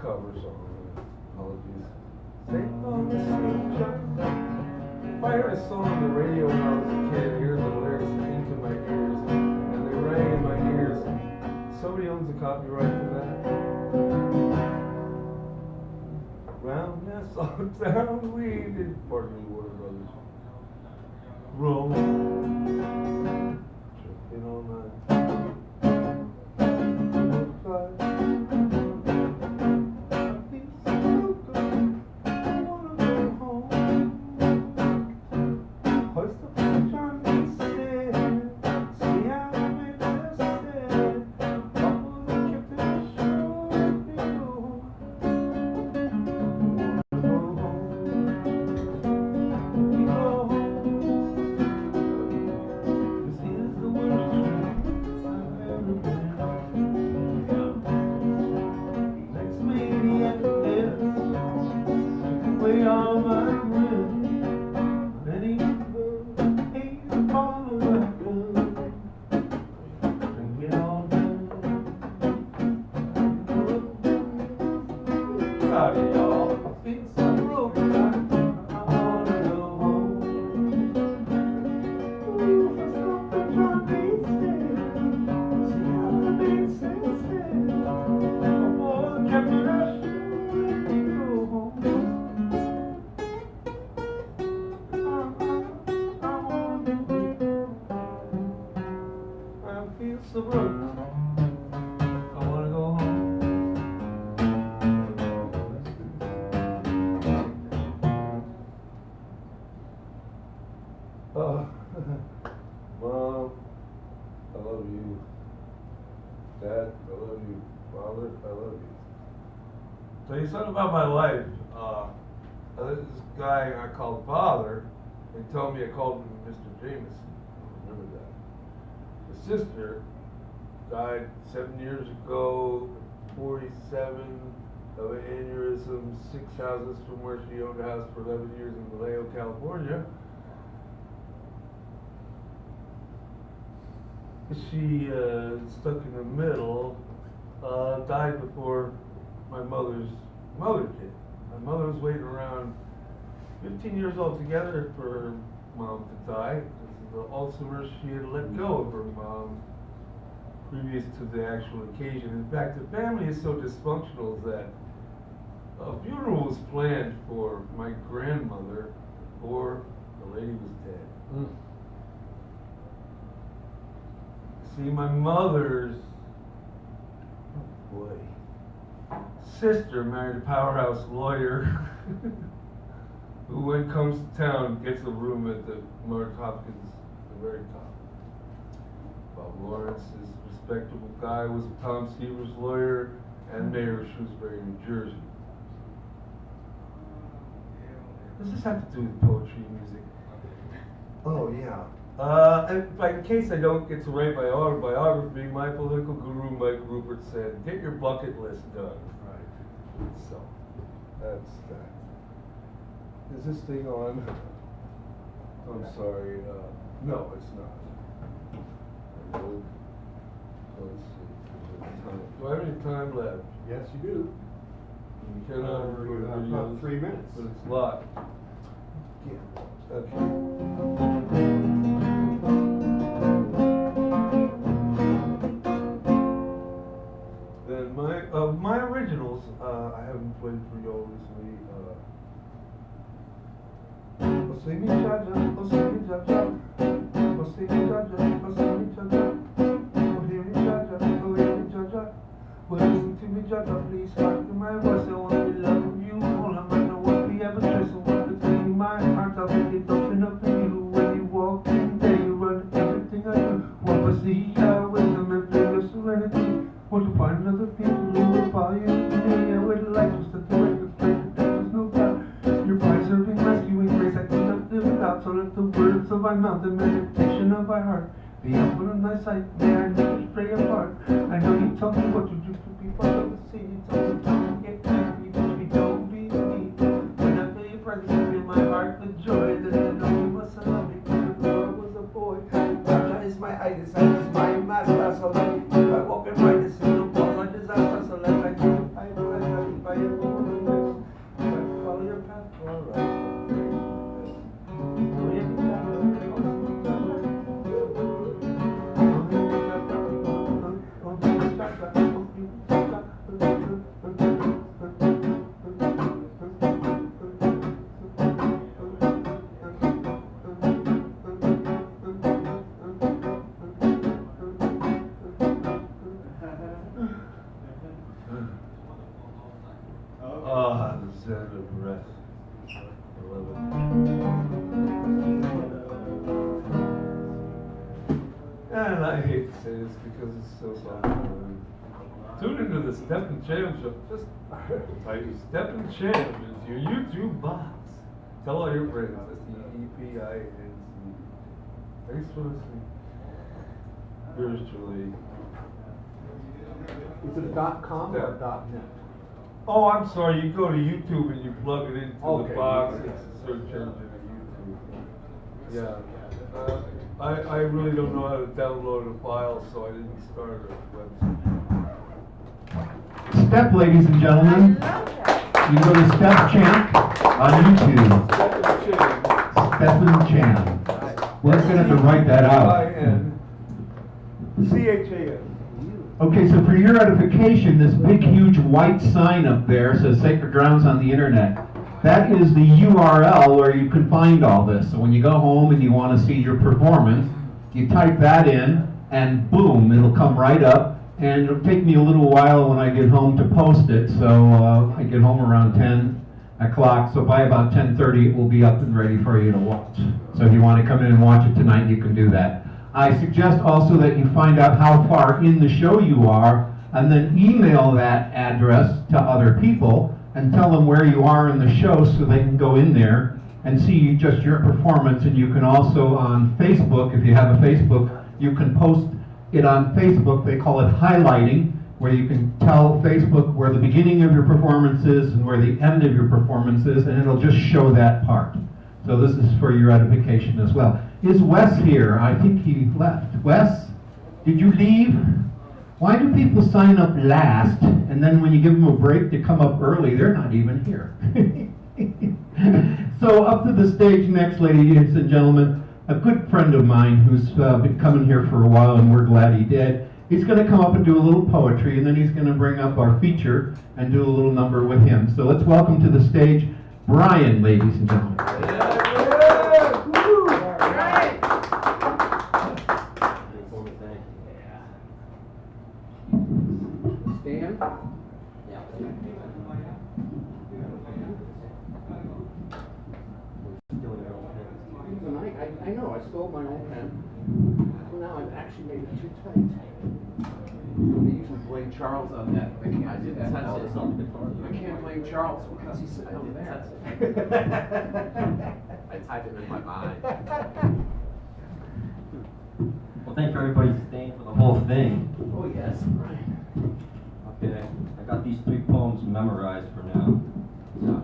Cover song. Apologies. Say, oh, this is Chuck. If I heard a song on the radio when I was a kid, here's the lyrics into my ears, and they rang in my ears. Somebody owns the copyright to that. Round Nassau town we did. Pardon me, Warner Brothers. Mom, I love you. Dad, I love you. Father, I love you. Tell you something about my life. This guy I called Father, they told me I called him Mr. Jameson. I remember that. His sister died 7 years ago, 47 of an aneurysm, 6 houses from where she owned a house for 11 years in Vallejo, California. She stuck in the middle, died before my mother's mother did. My mother was waiting around 15 years altogether for her mom to die. The Alzheimer's, she had let go of her mom previous to the actual occasion. In fact, the family is so dysfunctional that a funeral was planned for my grandmother before the lady was dead. See, my mother's sister married a powerhouse lawyer who, when it comes to town, gets a room at the Mark Hopkins, the very top. Bob Lawrence is a respectable guy, was Tom Seaver's lawyer and mayor of Shrewsbury, New Jersey. What does this have to do with poetry and music? Oh, yeah. In case I don't get to write my autobiography, my political guru Mike Rupert said, get your bucket list done. Right. So, that's that. Is this thing on? I'm sorry. No, it's not. Let's see. Do I have any time left? Yes, you do. You cannot about 3 minutes. But it's locked. Yeah. Okay. Then my originals, I haven't played for y'all recently. Oh, say me cha-cha, oh, say me cha-cha, oh, say me cha-cha, oh, say me cha-cha, oh, hear me cha-cha, oh, hear me cha-cha. Well, listen to me cha-cha, please hearken my voice. I want to be loving you, all I might know what we ever trace. I want to tell you my heart, I'll make it open up to you. When you walk in there, you run everything I do. Want to see your wisdom and feel your serenity. Want to find other people who will follow you today. I would like to set the record straight, that there's no doubt. Your preserving, rescuing grace, I cannot live without. So let the words of my mouth, the meditation of my heart, be upon on thy sight, may I never stray apart. I know you told me what to do to be part of the sea. You told me don't get angry, but you don't be me. When I feel your presence, I feel my heart with joy. Then I know you must have loved me when I was a boy. Cha-cha is my itis, I is my master. So let me, if I walk in right, it's no cause my disaster. So let I do, I am if I follow your path, alright. Ah, the sound of rest. I love it. And I hate to say this because it's so soft. Tune into the Step and Champ show. Just type Step and Champ into your YouTube box. Tell all your friends. That's STEPINC. Thanks for listening. Yours truly. Is it .com or .net? Oh, I'm sorry. You go to YouTube and you plug it into Okay. the box. It's a search engine of YouTube. Yeah. I really don't know how to download a file, so I didn't start a website. Step, ladies and gentlemen. You go to Step Champ on YouTube. Step and Champ. We're going to have to write that out. CHAN. Okay, so for your edification, this big, huge white sign up there says Sacred Grounds on the Internet. That is the URL where you can find all this. So when you go home and you want to see your performance, you type that in, and boom, it'll come right up. And it'll take me a little while when I get home to post it. So I get home around 10, o'clock, so by about 10:30 it will be up and ready for you to watch. So if you want to come in and watch it tonight, you can do that. I suggest also that you find out how far in the show you are, and then email that address to other people and tell them where you are in the show so they can go in there and see just your performance. And you can also on Facebook, if you have a Facebook, you can post it on Facebook. They call it highlighting, where you can tell Facebook where the beginning of your performance is and where the end of your performance is, and it'll just show that part. So this is for your edification as well. Is Wes here? I think he left. Wes, did you leave? Why do people sign up last, and then when you give them a break to come up early, they're not even here? So up to the stage next, ladies and gentlemen, a good friend of mine who's been coming here for a while, and we're glad he did. He's going to come up and do a little poetry, and then he's going to bring up our feature and do a little number with him. So let's welcome to the stage Brian, ladies and gentlemen. Stand. I know, I stole my own pen. Now I've actually made it too tight. They usually blame Charles on that. I can't touch it. I can't blame Charles because he's sitting over there. I typed it in my mind. Well, thank you everybody for staying for the whole thing. Oh yes, right. Okay, I got these 3 poems memorized for now. So.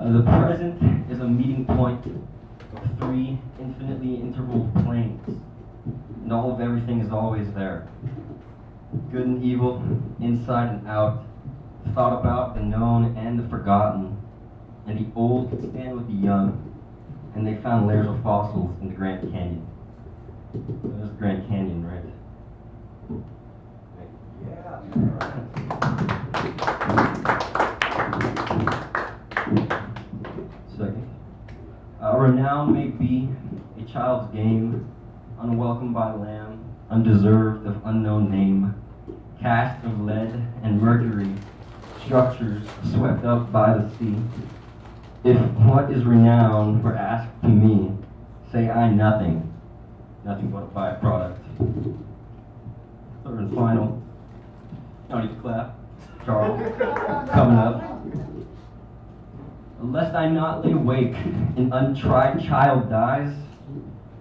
The present is a meeting point of 3 infinitely interval planes, and all of everything is always there. Good and evil, inside and out, thought about, the known and the forgotten, and the old can stand with the young, and they found layers of fossils in the Grand Canyon. There's the Grand Canyon, right? Second. Renown may be a child's game, unwelcome by lamb, undeserved of unknown name, cast of lead and mercury, structures swept up by the sea. If what is renowned were asked to me, say I nothing, nothing but a byproduct. Third and final. No need to clap. Charles, coming up. Lest I not lay awake, an untried child dies.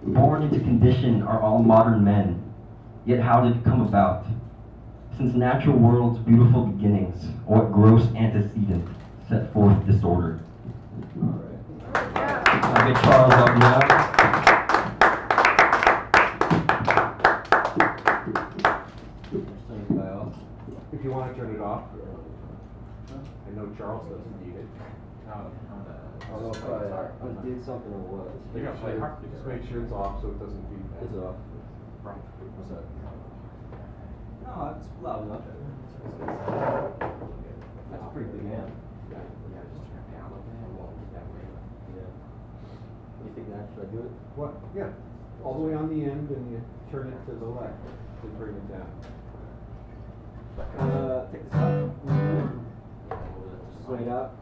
Born into condition are all modern men. Yet how did it come about? Since natural world's beautiful beginnings, what gross antecedent set forth disorder? I'll get Charles up now. If you want to turn it off. I know Charles doesn't need it. Although if I did something or what? You're gonna play hard. Just make sure it's off so it doesn't feedback. Is it off? What's that? No, it's loud enough. That's a pretty big amp. Yeah, just turn it down a little bit. That way. Yeah. What do you think now? Should I do it? What? Yeah. All the way on the end, and you turn it to the left to bring it down. Take this out. Swing it out.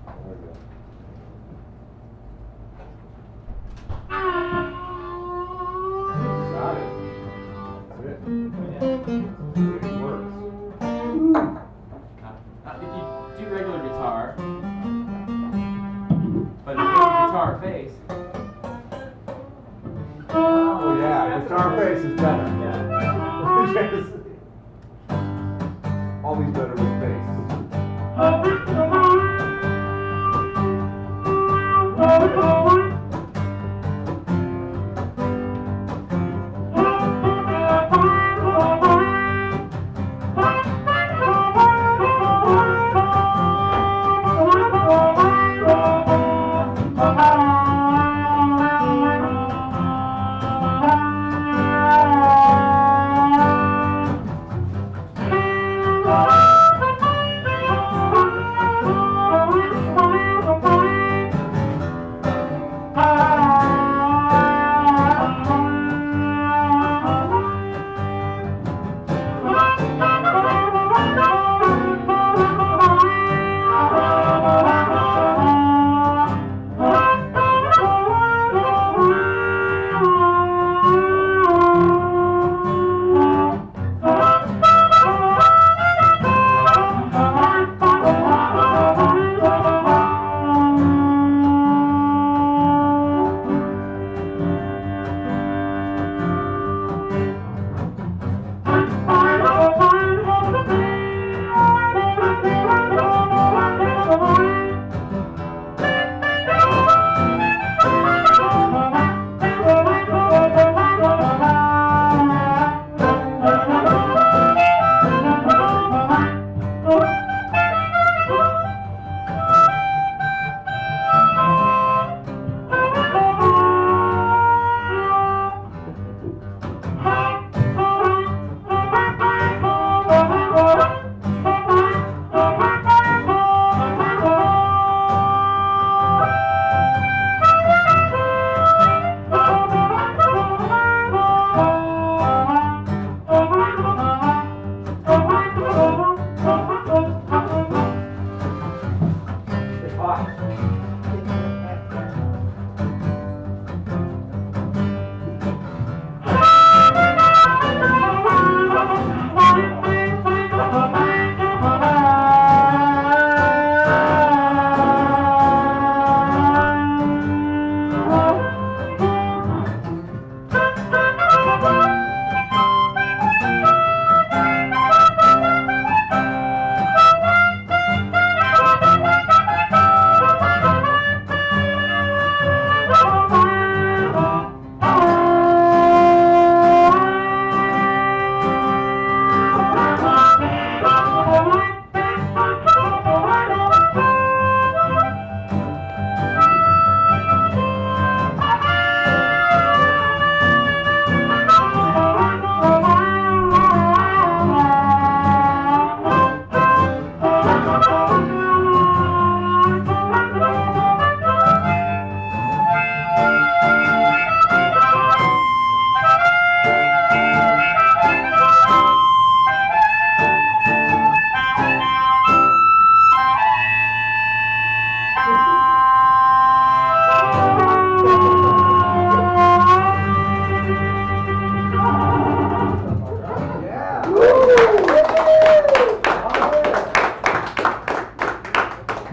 There we go. Got it. That's it. It works. If you do regular guitar, but if you make the guitar face. Oh yeah, guitar face is better. Yeah. Always better with bass.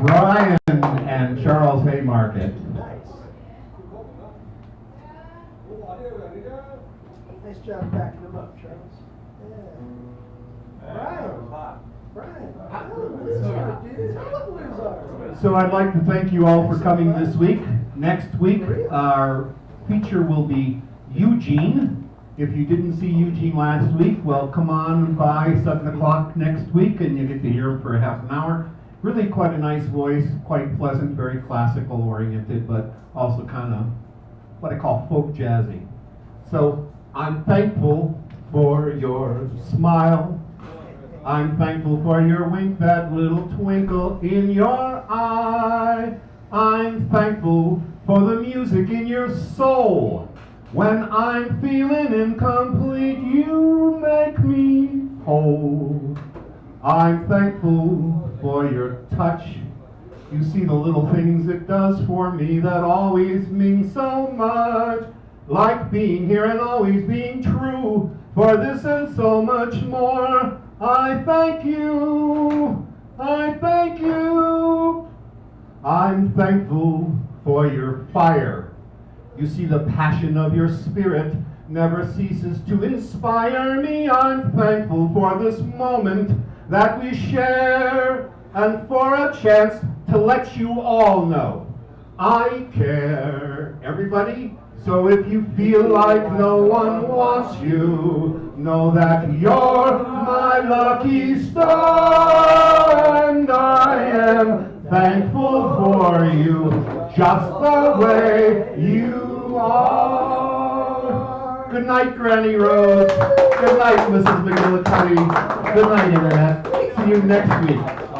Ryan and Charles Haymarket. Nice job backing them up, Charles. Brian. So I'd like to thank you all for coming this week. Next week, our feature will be Eugene. If you didn't see Eugene last week, well, come on by 7 o'clock next week and you get to hear him for a half an hour. Really quite a nice voice, quite pleasant, very classical oriented, but also kind of what I call folk jazzy. So I'm thankful for your smile. I'm thankful for your wink, that little twinkle in your eye. I'm thankful for the music in your soul. When I'm feeling incomplete, you make me whole. I'm thankful for your touch. You see the little things it does for me that always mean so much. Like being here and always being true. For this and so much more, I thank you. I thank you. I'm thankful for your fire. You see the passion of your spirit never ceases to inspire me. I'm thankful for this moment that we share, and for a chance to let you all know I care. Everybody? So if you feel like no one wants you, know that you're my lucky star, and I am thankful for you just the way you are. Good night, Granny Rose. Good night, Mrs. McGillicuddy. Good night, Internet. See you next week.